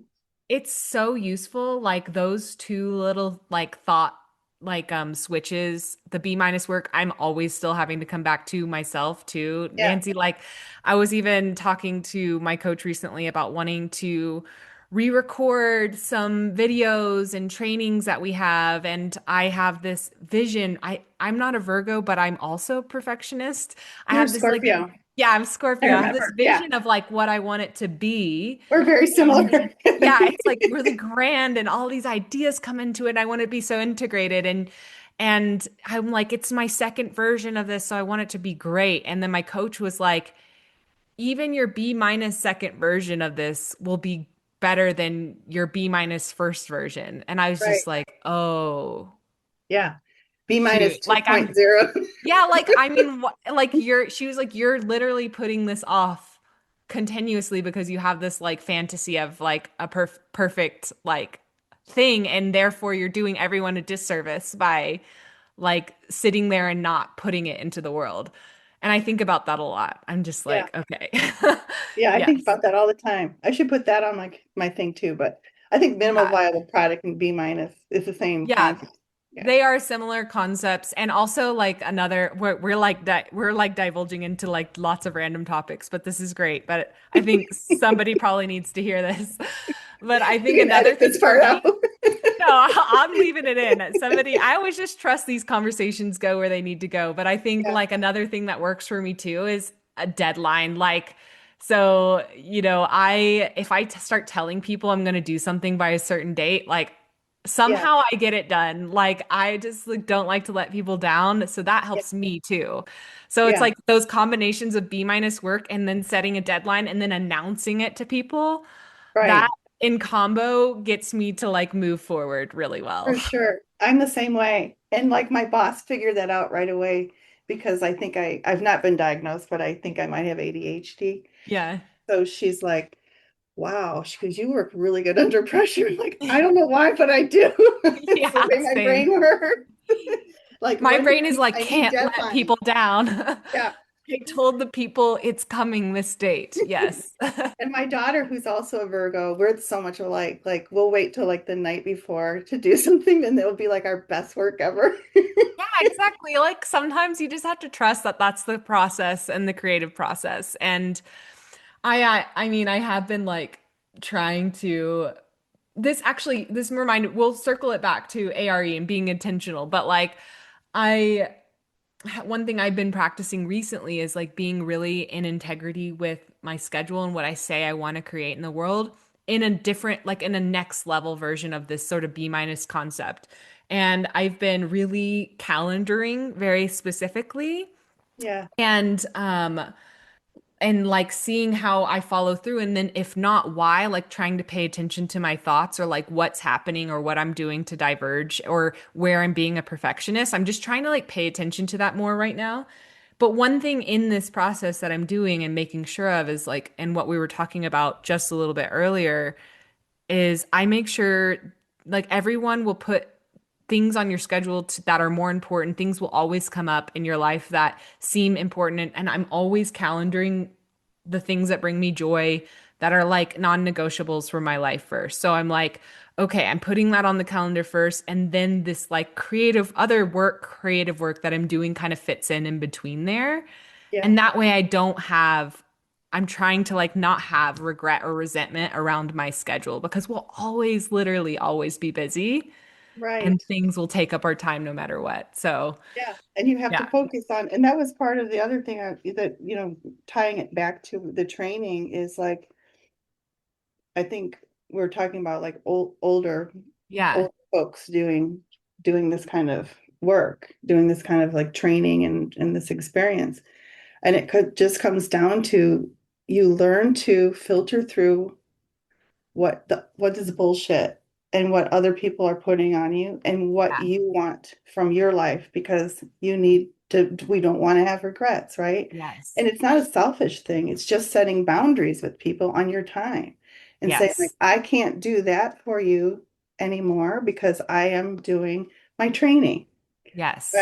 it's so useful like those two little like thought like switches, the B minus work I'm always still having to come back to myself too. Yeah, Nancy, like I was even talking to my coach recently about wanting to re-record some videos and trainings that we have, and I have this vision. I'm not a Virgo, but I'm also a perfectionist. I you're a have this like Scorpio. yeah, I'm I Scorpio. I have this remember. Yeah, vision of like what I want it to be. we're very And similar. yeah, it's like really grand and all these ideas come into it and I want to be so integrated and I'm like it's my second version of this so I want it to be great. And then my coach was like even your B minus second version of this will be better than your B minus first version. And I was Right. just like, "Oh, Yeah. B- shoot." Like I'm 2.0. yeah, like I mean, like she was like, you're literally putting this off continuously because you have this like fantasy of like a perfect like thing, and therefore you're doing everyone a disservice by like sitting there and not putting it into the world. And I think about that a lot. I'm just Yeah. like, okay, Yeah, I think yes, about that all the time. I should put that on my thing too, but I think minimal yeah, viable product and B- is the same yeah. concept. Yeah. They are similar concepts, and also like another we're like we're like divulging into like lots of random topics, but this is great. But I think somebody probably needs to hear this. But I think You can another edit thing this for part out. me, no, I'm leaving it in. Somebody, I always just trust these conversations go where they need to go. But I think Yeah. like another thing that works for me too is a deadline. Like, so, if I start telling people I'm going to do something by a certain date, like Yeah. somehow I get it done. Like, I just like don't like to let people down. So that Yeah. helps me too. So it's Yeah. like those combinations of B minus work and then setting a deadline and then announcing it to people. That Right. in combo gets me to like move forward really For well. sure. I'm the same way. And like my boss figured that out right away because I think I've not been diagnosed, but I think I might have ADHD. Yeah. So she's like, wow, she goes, you work really good under pressure. I'm like, I don't know why, but I do. It's the Yeah, way my same. brain works. Like My one thing brain is like, I need can't let deadlines. people down. Yeah. I told the people it's coming this date. Yes. And my daughter, who's also a Virgo, we're so much alike. Like we'll wait till like the night before to do something, and it'll be like our best work ever. Yeah, exactly. Like sometimes you just have to trust that that's the process and the creative process. And I mean, I have been like trying to this reminded we'll circle it back to ARE and being intentional, but like I one thing I've been practicing recently is like being really in integrity with my schedule and what I say I want to create in the world in a different, like in a next level version of this sort of B minus concept. And I've been really calendaring very specifically Yeah. and like seeing how I follow through and then if not why like trying to pay attention to my thoughts or like what's happening or what I'm doing to diverge or where I'm being a perfectionist. I'm just trying to like pay attention to that more right now. But one thing in this process that I'm doing and making sure of is like and what we were talking about just a little bit earlier is I make sure like everyone will put things on your schedule that are more important. Things will always come up in your life that seem important. And I'm always calendaring the things that bring me joy that are like non-negotiables for my life first. So I'm like, okay, I'm putting that on the calendar first, and then this like creative work that I'm doing kind of fits in between there. Yeah, And that way I'm trying to like not have regret or resentment around my schedule because we'll always, literally always be busy and right. things will take up our time no matter what. So, Yeah, and you have to yeah. focus on, and that was part of the other thing that, tying it back to the training is like, I think we're talking about like Yeah. older folks doing this kind of work, doing this kind of like training and this experience. And it could just comes down to you learn to filter through what is bullshit and what other people are putting on you and what Yeah. you want from your life because we don't want to have regrets, right? Yes. And it's not a selfish thing. It's just setting boundaries with people on your time and saying like, Yes. I can't do that for you anymore because I am doing my training. Yes.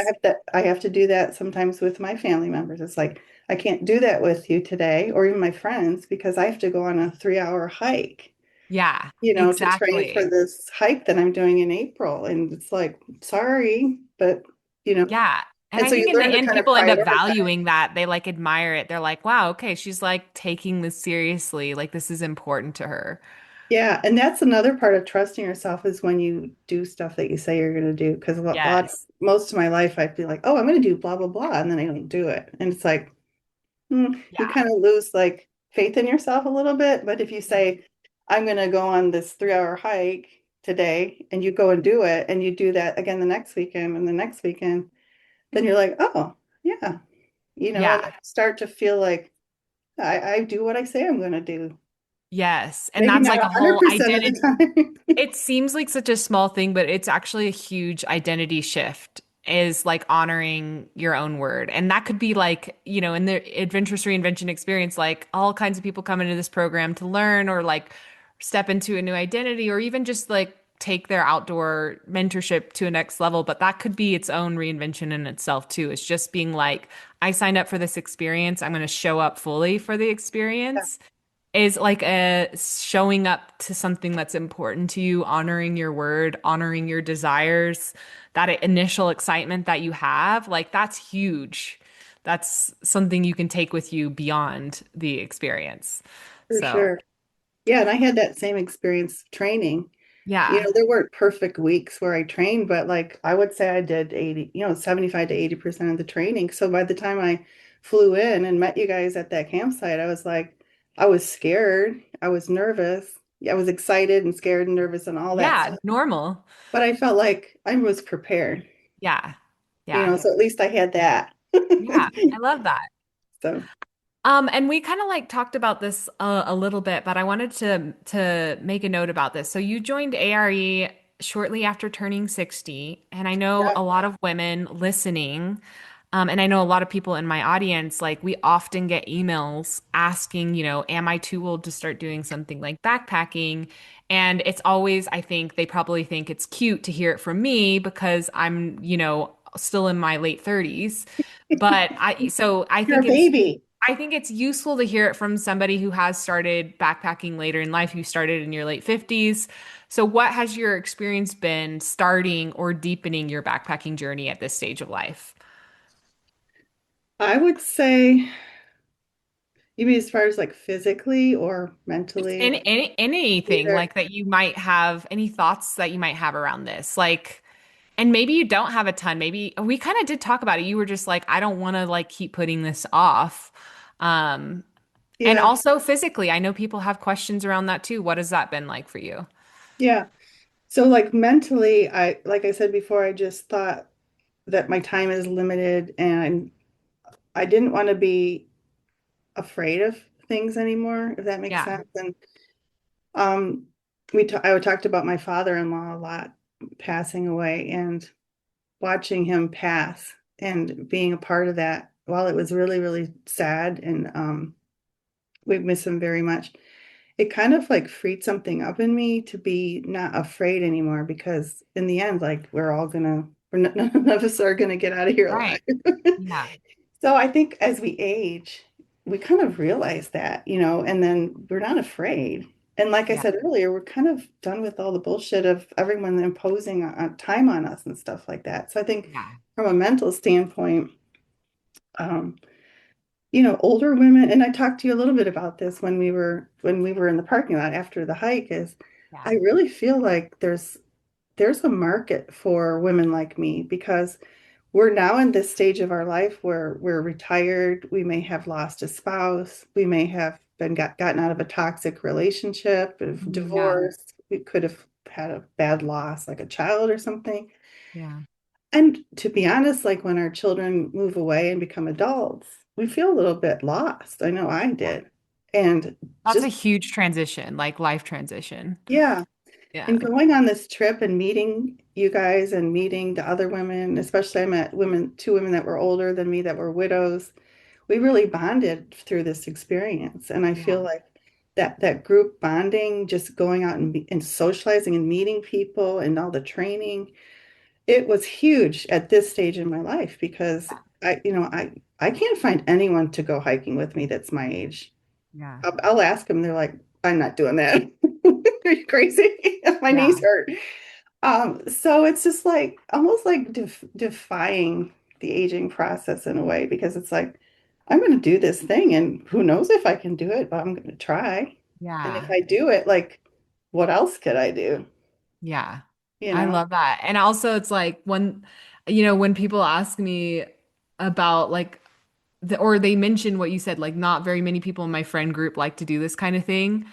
I have to do that sometimes with my family members. It's like I can't do that with you today or even my friends because I have to go on a 3-hour hike, Yeah. to train for Exactly. this hike that I'm doing in April. And it's like, sorry, but Yeah. And and I so think you in the learn to end, kind of people end up prioritize. valuing that. They like admire it. They're like, wow, okay, she's like taking this seriously. Like this is important to her. Yeah, and that's another part of trusting yourself is when you do stuff that you say you're going to do. Because Yes. most of my life, I'd be like, oh, I'm going to do blah, blah, blah. And then I don't do it. And it's like, you Yeah. kind of lose like faith in yourself a little bit. But if you say, I'm going to go on this 3-hour hike today, and you go and do it, and you do that again the next weekend and the next weekend, then you're like, oh, yeah, and then Yeah. you start to feel like I do what I say I'm going to do. Yes. And Maybe that's not like a whole 100% of the identity. time. It seems like such a small thing, but it's actually a huge identity shift is like honoring your own word. And that could be like, in the Adventurous Reinvention Experience, like all kinds of people come into this program to learn or like step into a new identity or even just like take their outdoor mentorship to a next level. But that could be its own reinvention in itself too. It's just being like, I signed up for this experience. I'm going to show up fully for the Yeah, experience is like a showing up to something that's important to you, honoring your word, honoring your desires, that initial excitement that you have, like that's huge. That's something you can take with you beyond the experience. for So, sure. Yeah, and I had that same experience training. yeah. There weren't perfect weeks where I trained, but like I would say I did 80, 75 to 80% of the training. So by the time I flew in and met you guys at that campsite, I was like, I was scared. I was nervous. Yeah, I was excited and scared and nervous and all that Yeah, stuff. normal. But I felt like I was prepared, Yeah. Yeah. so at least I had that. Yeah. I love that. So, And we kind of like talked about this a little bit, but I wanted to make a note about this. So you joined ARE shortly after turning 60, and I know yeah, a lot of women listening, and I know a lot of people in my audience, like we often get emails asking, am I too old to start doing something like backpacking? And it's always, I think they probably think it's cute to hear it from me because I'm, still in my late 30s. But I you're a think baby. it's useful to hear it from somebody who has started backpacking later in life, who started in your late 50s. So, what has your experience been starting or deepening your backpacking journey at this stage of life? I would say, you mean as far as like physically or Just mentally? anything Either. like that you might have, any thoughts that you might have around this? Like, and maybe you don't have a ton. Maybe we kind of did talk about it. You were just like, I don't want to like keep putting this off. Um, and Yeah. also physically, I know people have questions around that too. What has that been like for you? Yeah. So like mentally, like I said before, I just thought that my time is limited and I didn't want to be afraid of things anymore, if that makes Yeah. sense. And um I talked about my father-in-law a lot passing away and watching him pass and being a part of that while it was really, really sad and we miss him very much. It kind of like freed something up in me to be not afraid anymore because in the end, like none of us are gonna get out of here alive. Right. Yeah. So I think as we age, we kind of realize that, and then we're not afraid. And like I Yeah. said earlier, we're kind of done with all the bullshit of everyone imposing time on us and stuff like that. So I think Yeah. from a mental standpoint, um, older women, and I talked to you a little bit about this when we were in the parking lot after the hike, is Yeah. I really feel like there's a market for women like me because we're now in this stage of our life where we're retired. We may have lost a spouse. We may have gotten out of a toxic relationship, of Yeah. divorced. We could have had a bad loss, like a child or something. Yeah. And to be honest, like when our children move away and become adults, we feel a little bit lost. I know I did. And That's a just, huge transition, like life transition. yeah. Yeah. And going on this trip and meeting you guys and meeting the other women, especially I met two women that were older than me that were widows. We really bonded through this experience. And I feel Yeah. like that group bonding, just going out and socializing and meeting people and all the training, it was huge at this stage in my life because I can't find anyone to go hiking with me that's my age. Yeah. I'll ask them. They're like, I'm not doing that. Are you crazy? My knees Yeah. hurt. So it's just like almost like defying the aging process in a way because it's like I'm going to do this thing and who knows if I can do it, but I'm going to try. And if Yeah. I do it, like what else could I do? Yeah. You I know? love that. And also it's like when when people ask me about like or they mention what you said, like not very many people in my friend group like to do this kind of thing.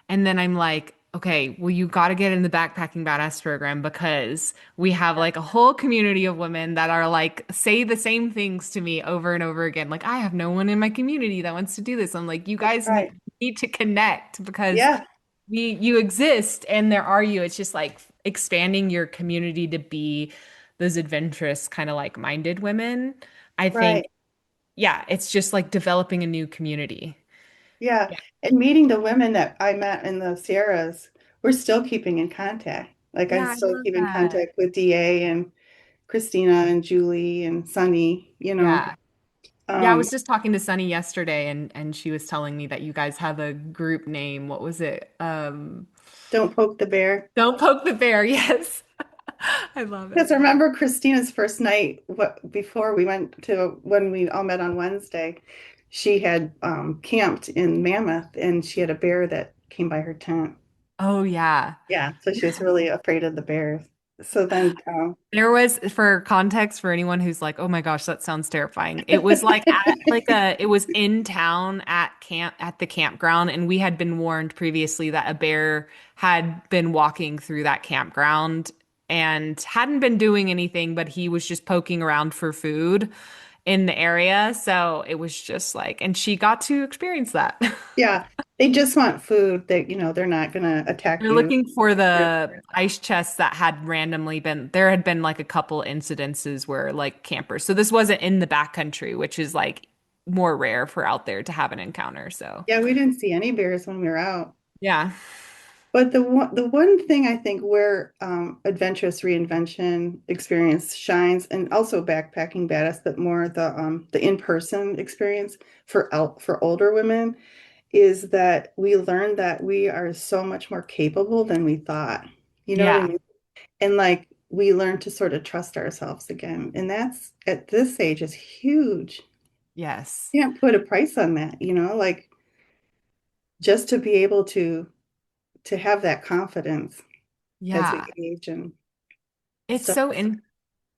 And then I'm like, okay, well, you got to get in the backpacking badass program because we have like a whole community of women that are like, say the same things to me over and over again. Like, I have no one in my community that wants to do this. I'm like, you guys Right. need to connect because Yeah. you exist and there are you. It's just like expanding your community to be those adventurous kind of like minded women. I Right. think yeah, it's just like developing a new community. Yeah. Yeah. And meeting the women that I met in the Sierras, we're still keeping in contact. Like I Yeah, I still love keep in that. contact with DA and Christina and Julie and Sunny. Yeah. Yeah, I Um, was just talking to Sunny yesterday and she was telling me that you guys have a group name. What was it? don't poke the bear. Don't poke the bear. Yes. I love Because it. I remember Christina's first night before we went to when we all met on Wednesday, she had camped in Mammoth and she had a bear that came by her tent. Oh yeah. Yeah, so she was really afraid of the bears. So then, There was, for context, for anyone who's like, oh my gosh, that sounds terrifying. It was like at like it was in town at the campground, and we had been warned previously that a bear had been walking through that campground and hadn't been doing anything, but he was just poking around for food in the area. So it was just like, and she got to experience that. yeah, they just want food. They're not gonna attack They're you. looking for the ice chests that had randomly been, there had been like a couple incidences where like campers. So this wasn't in the backcountry, which is like more rare for out there to have an encounter. So Yeah, we didn't see any bears when we were out. yeah. But the one thing I think where adventurous reinvention experience shines, and also backpacking badass, but more the in-person experience for older women, is that we learn that we are so much more capable than we thought. You know what I Yeah. mean? And like we learn to sort of trust ourselves again, and that's at this age is huge. Yes. Can't put a price on that, like just to be able to have that confidence as we Yeah. age and It's stuff. so in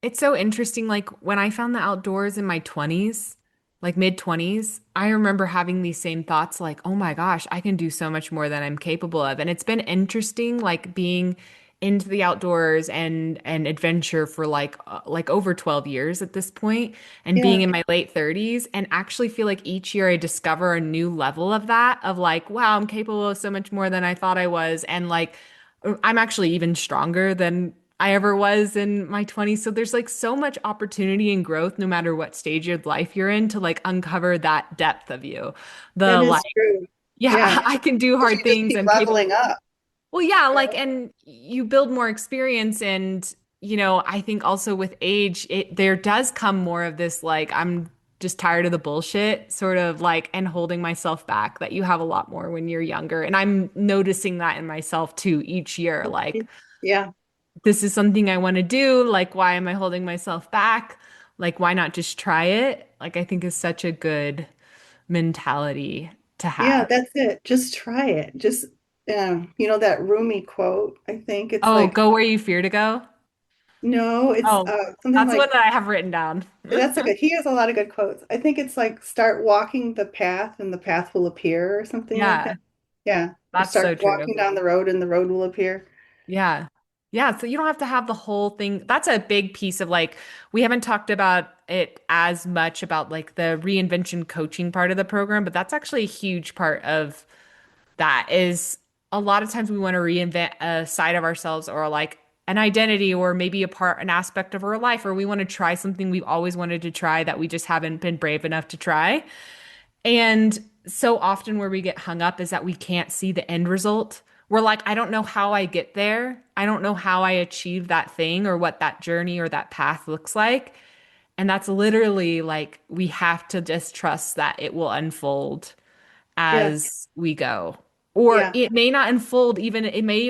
It's so interesting. Like when I found the outdoors in my 20s, like mid 20s, I remember having these same thoughts like, oh my gosh, I can do so much more than I'm capable of. And it's been interesting, like being into the outdoors and adventure for like over 12 years at this point and being Yeah, in my late 30s and actually feel like each year I discover a new level of that of like, wow, I'm capable of so much more than I thought I was. And like I'm actually even stronger than I ever was in my 20s. So there's like so much opportunity and growth no matter what stage of life you're in to like uncover that depth of you. that The like, is true. Yeah, yeah, I can do because you hard just things. keep I'm capable. leveling up. Well, yeah, like, and you build more experience and I think also with age, there does come more of this like just tired of the bullshit, sort of like, and holding myself back that you have a lot more when you're younger. And I'm noticing that in myself too each year. Like, Yeah. this is something I want to do. Like, why am I holding myself back? Like, why not just try it? Like, I think is such a good mentality to Yeah, have. that's it. Just try it. Just, that Rumi quote, I think it's Oh, like, go where you fear to go. no, it's Oh, something that's one like, that I have written down. that's a good, he has a lot of good quotes. I think it's like, start walking the path and the path will appear or something like that. Yeah, Yeah. Or that's start so true. walking down the road and the road will appear. Yeah. Yeah. So you don't have to have the whole thing. That's a big piece of like, we haven't talked about it as much about like the reinvention coaching part of the program, but that's actually a huge part of that is a lot of times we want to reinvent a side of ourselves or like an identity or maybe a part, an aspect of our life, or we want to try something we've always wanted to try that we just haven't been brave enough to try. And so often where we get hung up is that we can't see the end result. We're like, I don't know how I get there. I don't know how I achieve that thing or what that journey or that path looks like. And that's literally like we have to just trust that it will unfold Yes. as we go. Or Yeah. it may not unfold, even it may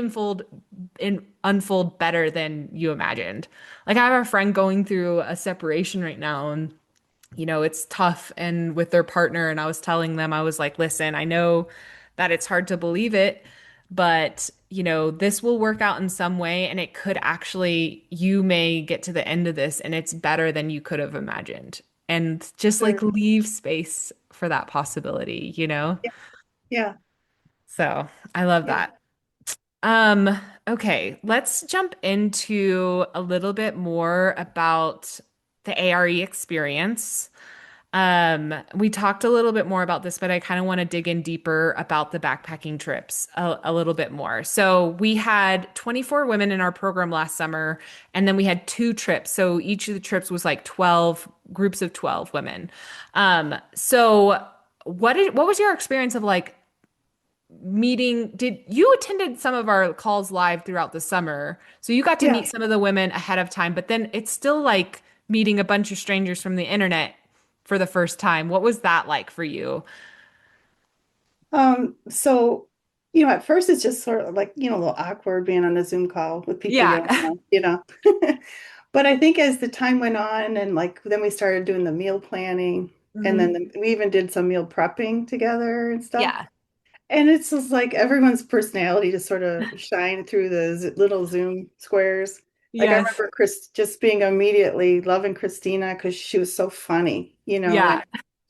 unfold better than you imagined. Like I have a friend going through a separation right now and it's tough and with their partner. And I was telling them, I was like, listen, I know that it's hard to believe it, but this will work out in some way. And it could actually, you may get to the end of this and it's better than you could have imagined. And just like Sure. leave space for that possibility? Yeah. Yeah. So I love Yeah. that. Um, okay, let's jump into a little bit more about the ARE experience. We talked a little bit more about this, but I kind of want to dig in deeper about the backpacking trips a little bit more. So we had 24 women in our program last summer, and then we had two trips. So each of the trips was like 12 groups of 12 women. So what was your experience of like meeting? Did you attended some of our calls live throughout the summer? So you got to Yeah. meet some of the women ahead of time, but then it's still like meeting a bunch of strangers from the internet for the first time. What was that like for you? So, at first it's just sort of like, a little awkward being on a Zoom call with people you don't Yeah. know. But I think as the time went on and like then we started doing the meal planning and then Hmm. we even did some meal prepping together and stuff. Yeah. And it's just like everyone's personality just sort of shined through the little Zoom squares. Like I Yes. remember Chris just being immediately loving Christina because she was so funny, and Yeah.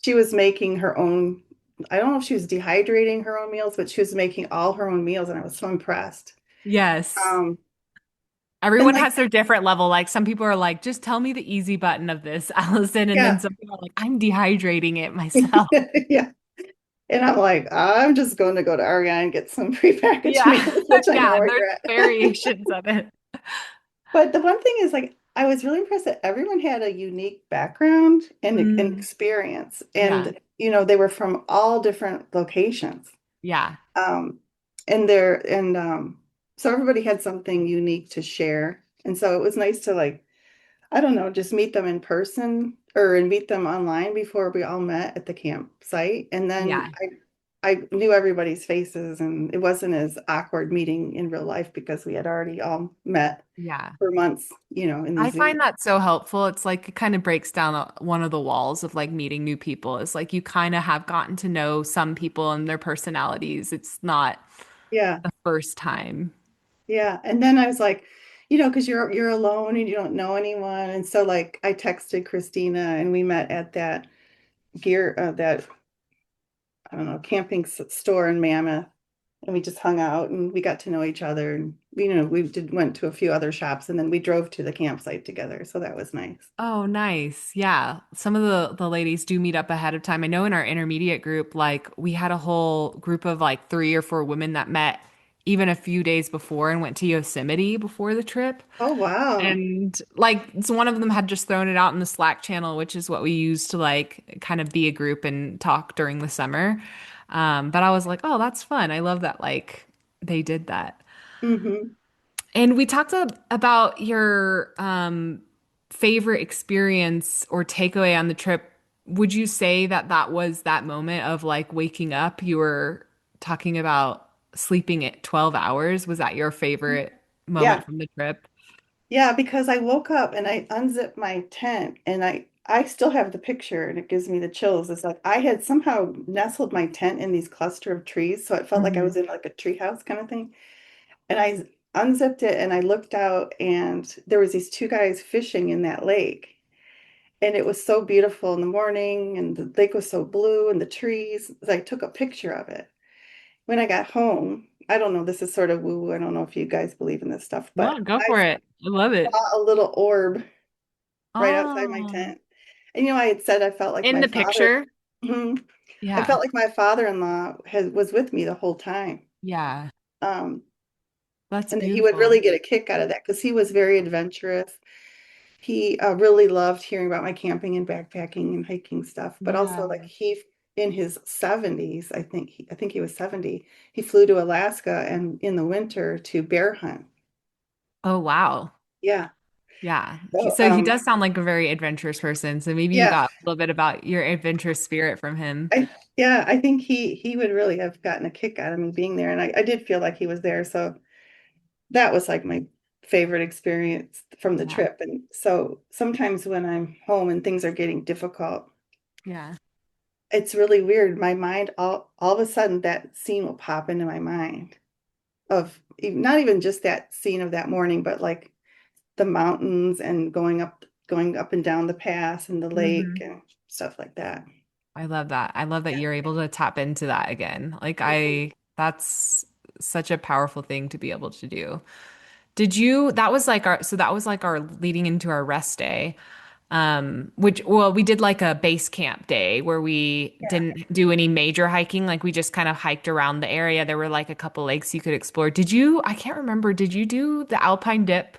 she was making her own. I don't know if she was dehydrating her own meals, but she was making all her own meals, and I was so impressed. Yes. Um, and Everyone like, has their different level. Like some people are like, just tell me the easy button of this, Allison. And then yeah, some people are like, I'm dehydrating it myself. yeah. And I'm like, I'm just going to go to REI and get some prepackaged Yeah. meals, which I know Yeah. where There's you're at. variations of it. But the one thing is like I was really impressed that everyone had a unique background and Mm. experience. Yeah. And they were from all different locations. Yeah. Um and so everybody had something unique to share. And so it was nice to like, I don't know, just meet them in person or and meet them online before we all met at the campsite. And then Yeah. I knew everybody's faces and it wasn't as awkward meeting in real life because we had already all met Yeah. for months, in the I Zoom. find that so helpful. It's like it kind of breaks down one of the walls of like meeting new people. It's like you kind of have gotten to know some people and their personalities. It's not Yeah, the first time. yeah. And then I was like, because you're alone and you don't know anyone. And so like I texted Christina and we met at that that I don't know, camping store in Mammoth. And we just hung out and we got to know each other. And we went to a few other shops and then we drove to the campsite together. So that was nice. Oh, nice. Yeah. Some of the ladies do meet up ahead of time. I know in our intermediate group, like we had a whole group of like 3 or 4 women that met even a few days before and went to Yosemite before the trip. Oh wow. And like so one of them had just thrown it out in the Slack channel, which is what we use to like kind of be a group and talk during the summer. But I was like, oh, that's fun. I love that like they did that. Hmm. And we talked about your favorite experience or takeaway on the trip would you say that that was that moment of like waking up? You were talking about sleeping at 12 hours. Was that your favorite moment Yeah. from the trip? Yeah, because I woke up and I unzipped my tent and I still have the picture and it gives me the chills. It's like I had somehow nestled my tent in these cluster of trees, so it felt like I Hmm. was in like a tree house kind of thing. And I unzipped it and I looked out and there was these two guys fishing in that lake. And it was so beautiful in the morning and the lake was so blue and the trees. So I took a picture of it. When I got home, I don't know, this is sort of woo-woo. I don't know if you guys believe in this stuff, No, but go I for it. I love it. saw a little orb right outside my Oh, tent. And I had said I felt like in my the father, picture? Mhm. I Yeah. felt like my father-in-law was with me the whole time. Yeah. Um, That's and that he would really beautiful. get a kick out of that because he was very adventurous. He really loved hearing about my camping and backpacking and hiking stuff, but also Yeah. like he in his 70s, I think he was 70, he flew to Alaska and in the winter to bear hunt. Oh, wow. Yeah. Yeah. So So he does sound like a very adventurous person. So maybe you yeah, got a little bit about your adventurous spirit from him. I think he would really have gotten a kick out of me being there. And I did feel like he was there. So that was like my favorite experience from the Yeah. trip. And so sometimes when I'm home and things are getting difficult, Yeah. it's really weird. My mind all of a sudden that scene will pop into my mind of not even just that scene of that morning, but like the mountains and going up and down the pass and the lake Hmm. and stuff like that. I love that. I love that Yeah. you're able to tap into that again. Like Mhm. that's such a powerful thing to be able to do. Did you, that was like our, so that was like our leading into our rest day. Which, well, we did like a base camp day where we Yeah. didn't do any major hiking. Like we just kind of hiked around the area. There were like a couple lakes you could explore. Did you, I can't remember, did you do the alpine dip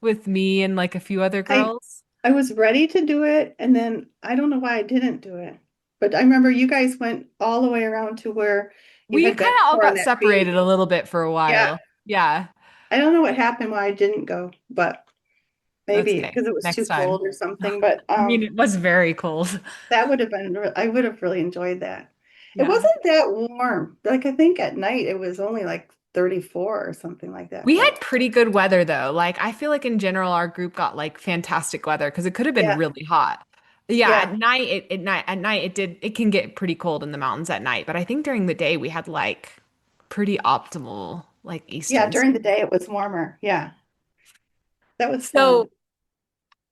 with me and like a few other I girls? I was ready to do it, and then I don't know why I didn't do it. But I remember you guys went all the way around to where you We had been kind of all before on got that tree. separated a little bit for a Yeah, while. Yeah, I don't know what happened why I didn't go, but that's maybe okay. because it was too Next time. cold or something. But I mean, it was very cold. that would have been I would have really enjoyed that. It Yeah. wasn't that warm. Like I think at night it was only like 34 or something like that. We had But pretty good weather though. Like I feel like in general our group got like fantastic weather because it could have been yeah, really hot. Yeah, yeah, at night it can get pretty cold in the mountains at night, but I think during the day we had like pretty optimal like yeah. eastern. During the day it was warmer. Yeah, that was fun. So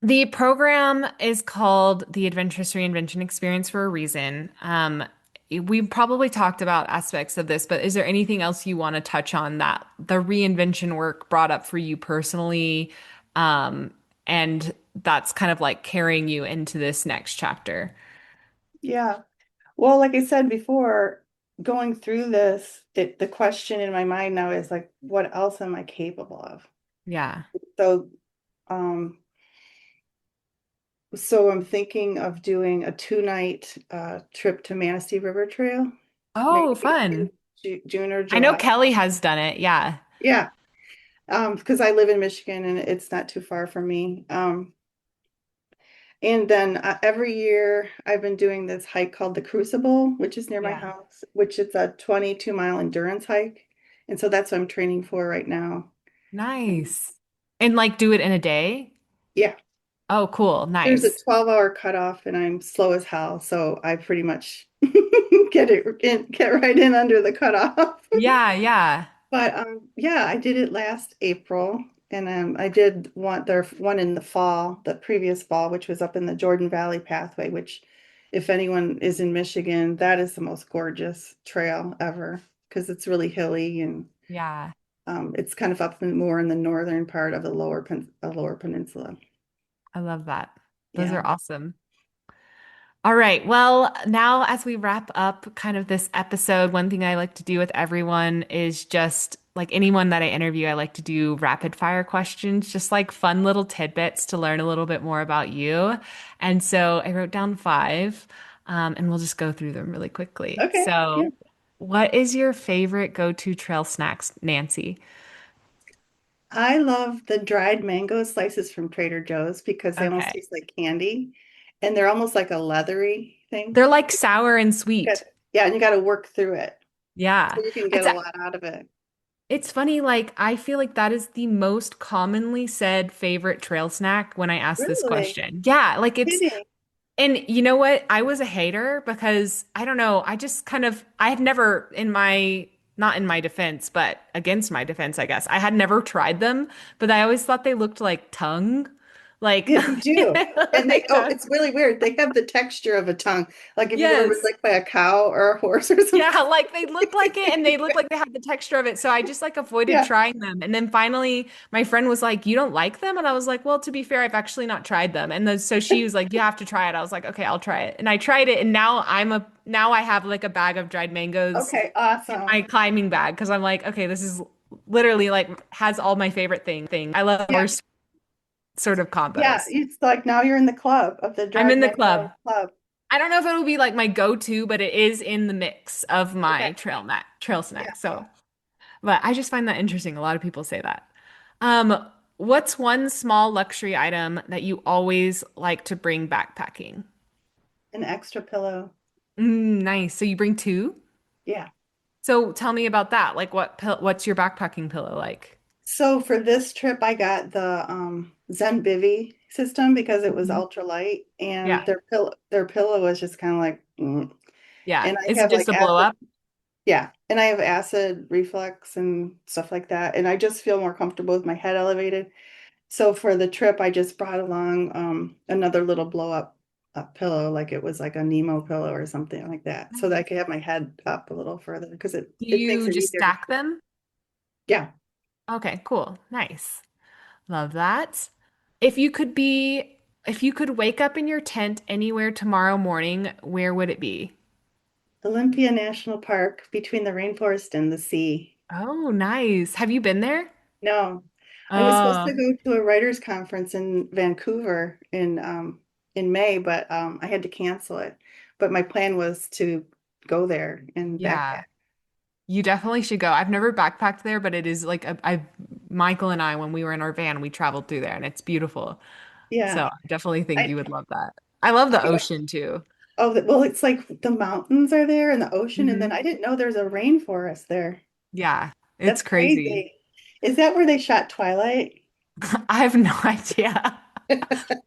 the program is called the Adventurous Reinvention Experience for a reason. We probably talked about aspects of this, but is there anything else you want to touch on that the reinvention work brought up for you personally? Um, and that's kind of like carrying you into this next chapter. Yeah. Well, like I said before, going through this, the question in my mind now is like, what else am I capable of? Yeah. So, um, so I'm thinking of doing a 2 night trip to Manistee River Trail, Oh, maybe fun. in June or I know July. Kelly has done it. Yeah. Yeah, because I live in Michigan and it's not too far from me. And then every year I've been doing this hike called the Crucible, which is near my Yeah. house, which is a 22-mile endurance hike. And so that's what I'm training for right now. And Nice. And like do it in a day? yeah, Oh, cool. there's a Nice. 12-hour cutoff and I'm slow as hell. So I pretty much get right in under the cutoff. Yeah, yeah. But yeah, I did it last April, and I did one in the fall, the previous fall, which was up in the Jordan Valley Pathway, which, if anyone is in Michigan, that is the most gorgeous trail ever because it's really hilly and Yeah. it's kind of up more in the northern part of the lower peninsula. I love that. Those Yeah. are awesome. All right. Well, now as we wrap up kind of this episode, one thing I like to do with everyone is just like anyone that I interview, I like to do rapid fire questions, just like fun little tidbits to learn a little bit more about you. And so I wrote down five, and we'll just go through them really quickly. Okay. Yeah. So, what is your favorite go-to trail snacks, Nancy? I love the dried mango slices from Trader Joe's because they almost Okay. taste like candy. and they're almost like a leathery thing. They're like sour and Good. sweet. Yeah, and you got to work through it Yeah. so you can get It's a lot out of it. it's funny, like I feel like that is the most commonly said favorite trail snack when I ask this Really? question. Yeah, like it's Kidding. and you know what? I was a hater because I don't know, I just kind of I had never in my not in my defense, but against my defense, I guess. I had never tried them, but I always thought they looked like tongue. Like Yeah, they do. And they, like oh, tongue. it's really weird. They have the texture of a tongue. Like if you've ever been Yes. licked by a cow or a horse or something. Yeah, like they look like it and they look like they have the texture of it. So I just like avoided Yeah. trying them. And then finally my friend was like, "You don't like them?" And I was like, "Well, to be fair, I've actually not tried them." And so she was like, "You have to try it." I was like, "Okay, I'll try it." And I tried it and now I have like a bag of dried mangoes Okay, in my awesome. climbing bag because I'm like, "Okay, this is literally like has all my favorite thing. I love Yeah. worst sort of Yeah, combos." it's like now you're in the club of the I'm dried in the club. mango club. I don't know if it'll be like my go-to, but it is in the mix of Okay. my trail Yeah. snack. So but I just find that interesting. A lot of people say that. What's one small luxury item that you always like to bring backpacking? An extra pillow. Nice. So you bring two? Yeah. So tell me about that. Like what's your backpacking pillow like? So for this trip, I got the Zen Bivy system because it was Mhm. ultralight, and Yeah. their pillow was just kind of like, Yeah. and I Is it have just like a blow acid, up? yeah, and I have acid reflux and stuff like that, and I just feel more comfortable with my head elevated. So for the trip, I just brought along another little blow up pillow, like it was like a Nemo pillow or something like that, so that I Nice. could have my head up a little further because Do it makes you it just easier to. stack them? Yeah. Okay, cool. Nice. Love that. If you could be, if you could wake up in your tent anywhere tomorrow morning, where would it be? Olympia National Park between the rainforest and the sea. Oh, nice. Have you been there? No, I was supposed to Oh, go to a writers' conference in Vancouver in May, but I had to cancel it. But my plan was to go there and yeah. backpack. You definitely should go. I've never backpacked there, but it is like Michael and I, when we were in our van, we traveled through there and it's beautiful. So Yeah, I definitely think I you would love that. I love the yeah. ocean too. Oh, well, it's like the mountains are there and the ocean, and then Hmm. I didn't know there's a rainforest there. Yeah, it's That's crazy. crazy. Is that where they shot Twilight? I have no idea.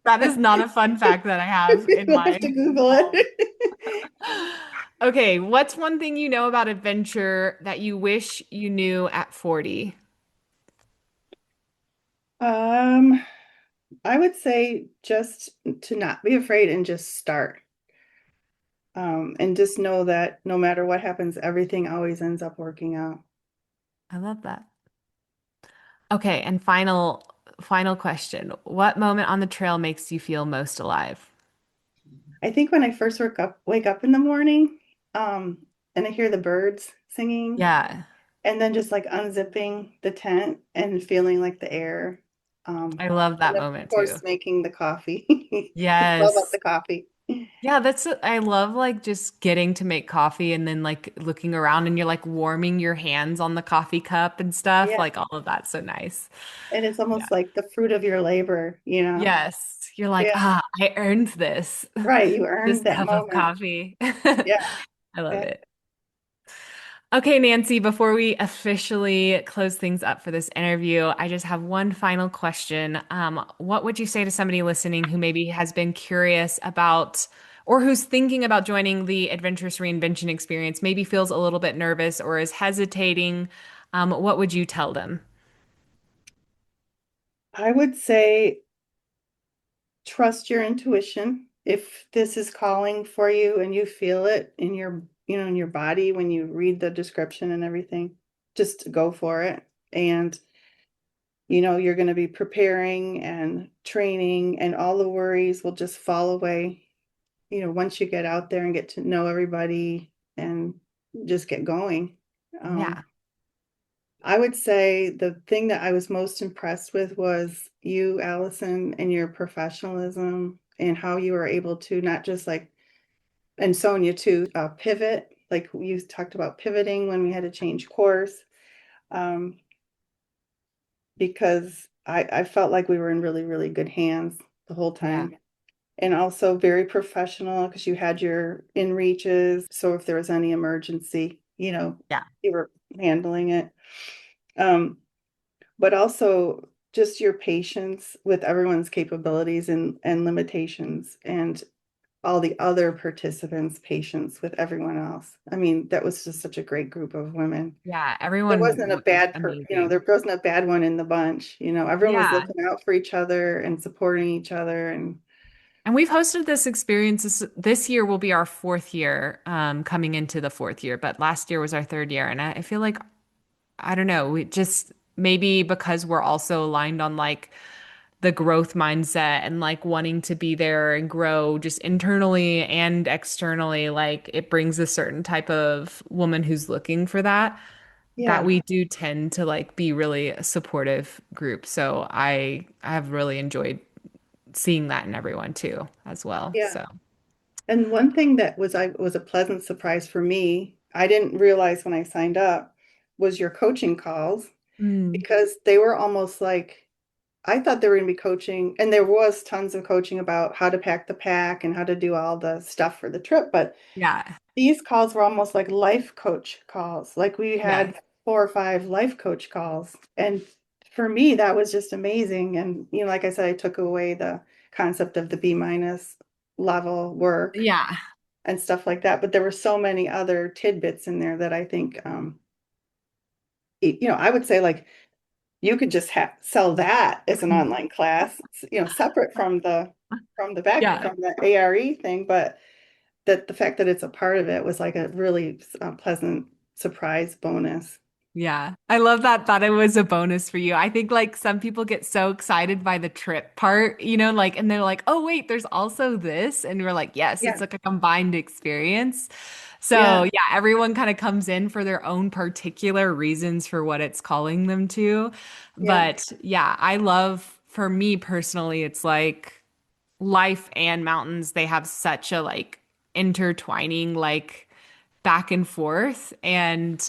That is not a fun fact that I have in We'll have my to Google home. it. Okay, what's one thing you know about adventure that you wish you knew at 40? Um, I would say just to not be afraid and just start. And just know that no matter what happens, everything always ends up working out. I love that. Okay, and final question. What moment on the trail makes you feel most alive? I think when I first wake up in the morning, and I hear the birds singing, Yeah, and then just like unzipping the tent and feeling like the air. I love And that of moment course, too. making the coffee. It's all about Yes. the coffee. Yeah, I love like just getting to make coffee and then like looking around and you're like warming your hands on the coffee cup and stuff. Yeah. Like all of that's so nice. And it's Yeah. almost like the fruit of your labor. Yes. You're like, Yeah. I earned this. Right. You This earned that cup of moment. coffee. Yeah. I love Yeah. it. Okay, Nancy, before we officially close things up for this interview, I just have one final question. What would you say to somebody listening who maybe has been curious about or who's thinking about joining the Adventurous Reinvention Experience, maybe feels a little bit nervous or is hesitating? What would you tell them? I would say trust your intuition. If this is calling for you and you feel it in in your body when you read the description and everything, just go for it. And you're going to be preparing and training, and all the worries will just fall away, once you get out there and get to know everybody and just get going. Yeah, I would say the thing that I was most impressed with was you, Allison, and your professionalism and how you were able to not just like, and Sonia too, pivot. Like you talked about pivoting when we had to change course, um, because I felt like we were in really, really good hands the whole yeah. time. and also very professional because you had your in reaches. So if there was any emergency, Yeah. you were handling it. Um, but also just your patience with everyone's capabilities and limitations, and all the other participants' patience with everyone else. I mean, that was just such a great group of women. Yeah. There Everyone wasn't a was amazing. there wasn't a bad one in the bunch. Everyone was Yeah. looking out for each other and supporting each other. And And we've hosted this experience. This year will be our fourth year, coming into the fourth year, but last year was our third year. And I feel like, I don't know, we just maybe because we're also aligned on like the growth mindset and like wanting to be there and grow just internally and externally, like it brings a certain type of woman who's looking for that yeah, we do tend to like be really a supportive group. So I have really enjoyed seeing that in everyone too as well. yeah. So And one thing that was a pleasant surprise for me, I didn't realize when I signed up, was your coaching calls, mm, because they were almost like, I thought they were going to be coaching, and there was tons of coaching about how to pack the pack and how to do all the stuff for the trip. But yeah. these calls were almost like life coach calls. Like we Yes. had 4 or 5 life coach calls. And for me, that was just amazing. And, like I said, I took away the concept of the B minus level work Yeah. and stuff like that. But there were so many other tidbits in there that I think, I would say, like, you could just sell that as an online class, separate Yeah. from the ARE thing. But that the fact that it's a part of it was like a really pleasant surprise bonus. Yeah. I love that thought it was a bonus for you. I think like some people get so excited by the trip part, like, and they're like, oh, wait, there's also this. And we're like, yes, it's Yeah, like a combined experience. So yeah, yeah, everyone kind of comes in for their own particular reasons for what it's calling them to. yeah, But yeah, I love, for me personally, it's like life and mountains, they have such a like intertwining, like back and forth. And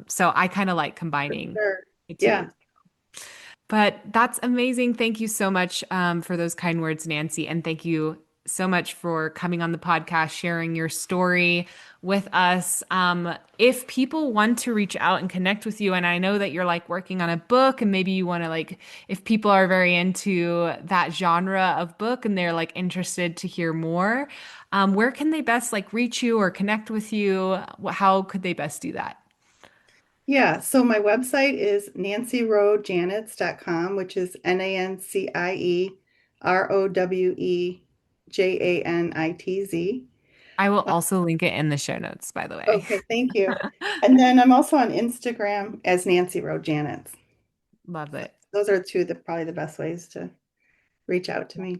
so I kind of like for combining sure. the two. Yeah. But that's amazing. Thank you so much for those kind words, Nancie. And thank you so much for coming on the podcast, sharing your story with us. If people want to reach out and connect with you, and I know that you're like working on a book, and maybe you want to like, if people are very into that genre of book and they're like interested to hear more, where can they best like reach you or connect with you? How could they best do that? Yeah. So my website is nancierowejanitz.com, which is NancieRowejanitz. I will also link it in the show notes, by the way. Okay, thank you. And then I'm also on Instagram as Nancie Rowe Janitz. Love So it. those are two the probably the best ways to reach out to me.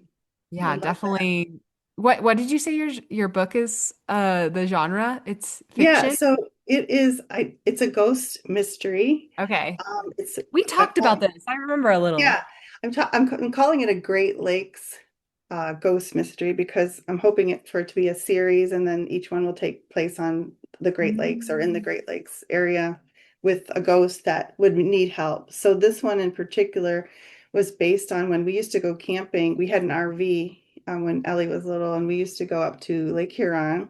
Yeah, Would love that. definitely. What did you say your book is the genre? It's Yeah, fiction? so it's a ghost mystery. Okay. It's We I'm talked about calling this. I remember a little. Yeah, I'm calling it a Great Lakes ghost mystery because I'm hoping for it to be a series, and then each one will take place on the Great Lakes or in the Mm, Great Lakes area with a ghost that would need help. So this one in particular was based on when we used to go camping. We had an RV when Ellie was little, and we used to go up to Lake Huron,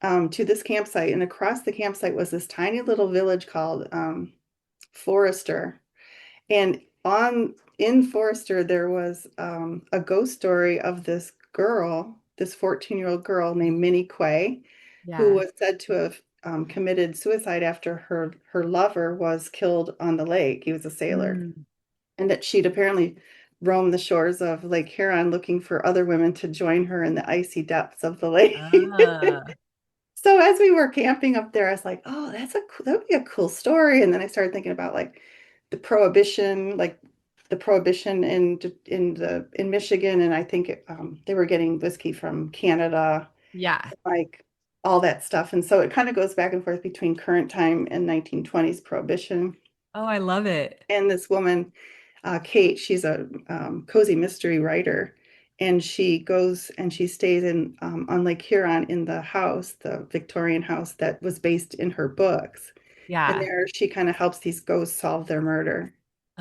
to this campsite, and across the campsite was this tiny little village called Forester. And on in Forester, there was a ghost story of this girl, this 14-year-old girl named Minnie Quay, who yeah. was said to have committed suicide after her lover was killed on the lake. He was a sailor, Mm. and that she'd apparently roamed the shores of Lake Huron looking for other women to join her in the icy depths of the lake. Ah, So as we were camping up there, I was like, "Oh, that would be a cool story." And then I started thinking about like the prohibition, in Michigan, and I think they were getting whiskey from Canada, yeah. like all that stuff. And so it kind of goes back and forth between current time and 1920s prohibition. Oh, I love it. And this woman, Kate, she's a cozy mystery writer, and she goes and she stays on Lake Huron in the house, the Victorian house that was based in her books. And Yeah. there she kind of helps these ghosts solve their murder.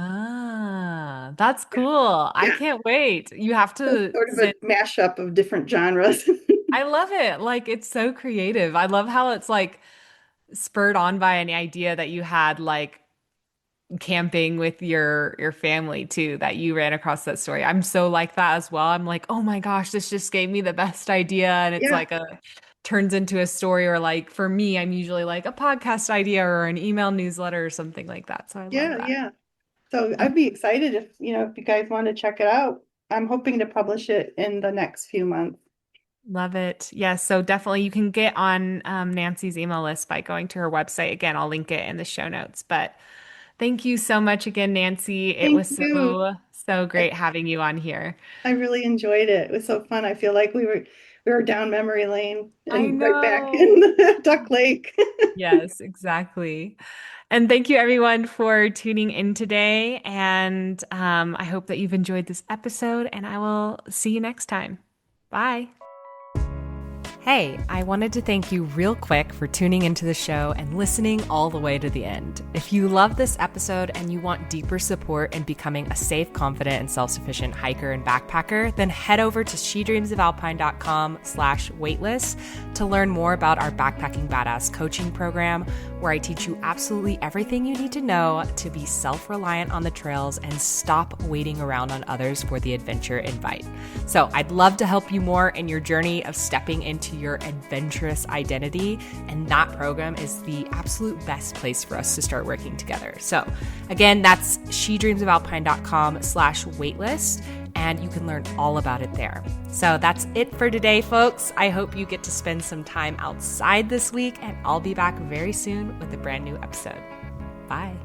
Ah, that's cool. I Yeah. can't wait. You have So it's to sort of a sit. mashup of different genres. I love it. Like it's so creative. I love how it's like spurred on by an idea that you had like camping with your family too, that you ran across that story. I'm so like that as well. I'm like, "Oh my gosh, this just gave me the best idea." And it's Yeah. like a turns into a story, or like for me, I'm usually like a podcast idea or an email newsletter or something like that. So I love Yeah. that. Yeah. So I'd be excited if, if you guys want to check it out. I'm hoping to publish it in the next few months. Love it. Yes, so definitely you can get on Nancie's email list by going to her website. Again, I'll link it in the show notes. But thank you so much again, Nancie. It Thank was you. so I, great having you on here. I really enjoyed it. It was so fun. I feel like we were down memory lane I and right back in know. the Duck Lake. Yes, exactly. And thank you everyone for tuning in today. And I hope that you've enjoyed this episode, and I will see you next time. Bye. Hey, I wanted to thank you real quick for tuning into the show and listening all the way to the end. If you love this episode and you want deeper support in becoming a safe, confident, and self-sufficient hiker and backpacker, then head over to shedreamsofalpine.com/waitlist to learn more about our Backpacking Badass coaching program, where I teach you absolutely everything you need to know to be self-reliant on the trails and stop waiting around on others for the adventure invite. So I'd love to help you more in your journey of stepping into your adventurous identity, and that program is the absolute best place for us to start working together. So again, that's shedreamsofalpine.com/waitlist, and you can learn all about it there. So that's it for today, folks. I hope you get to spend some time outside this week, and I'll be back very soon with a brand new episode. Bye.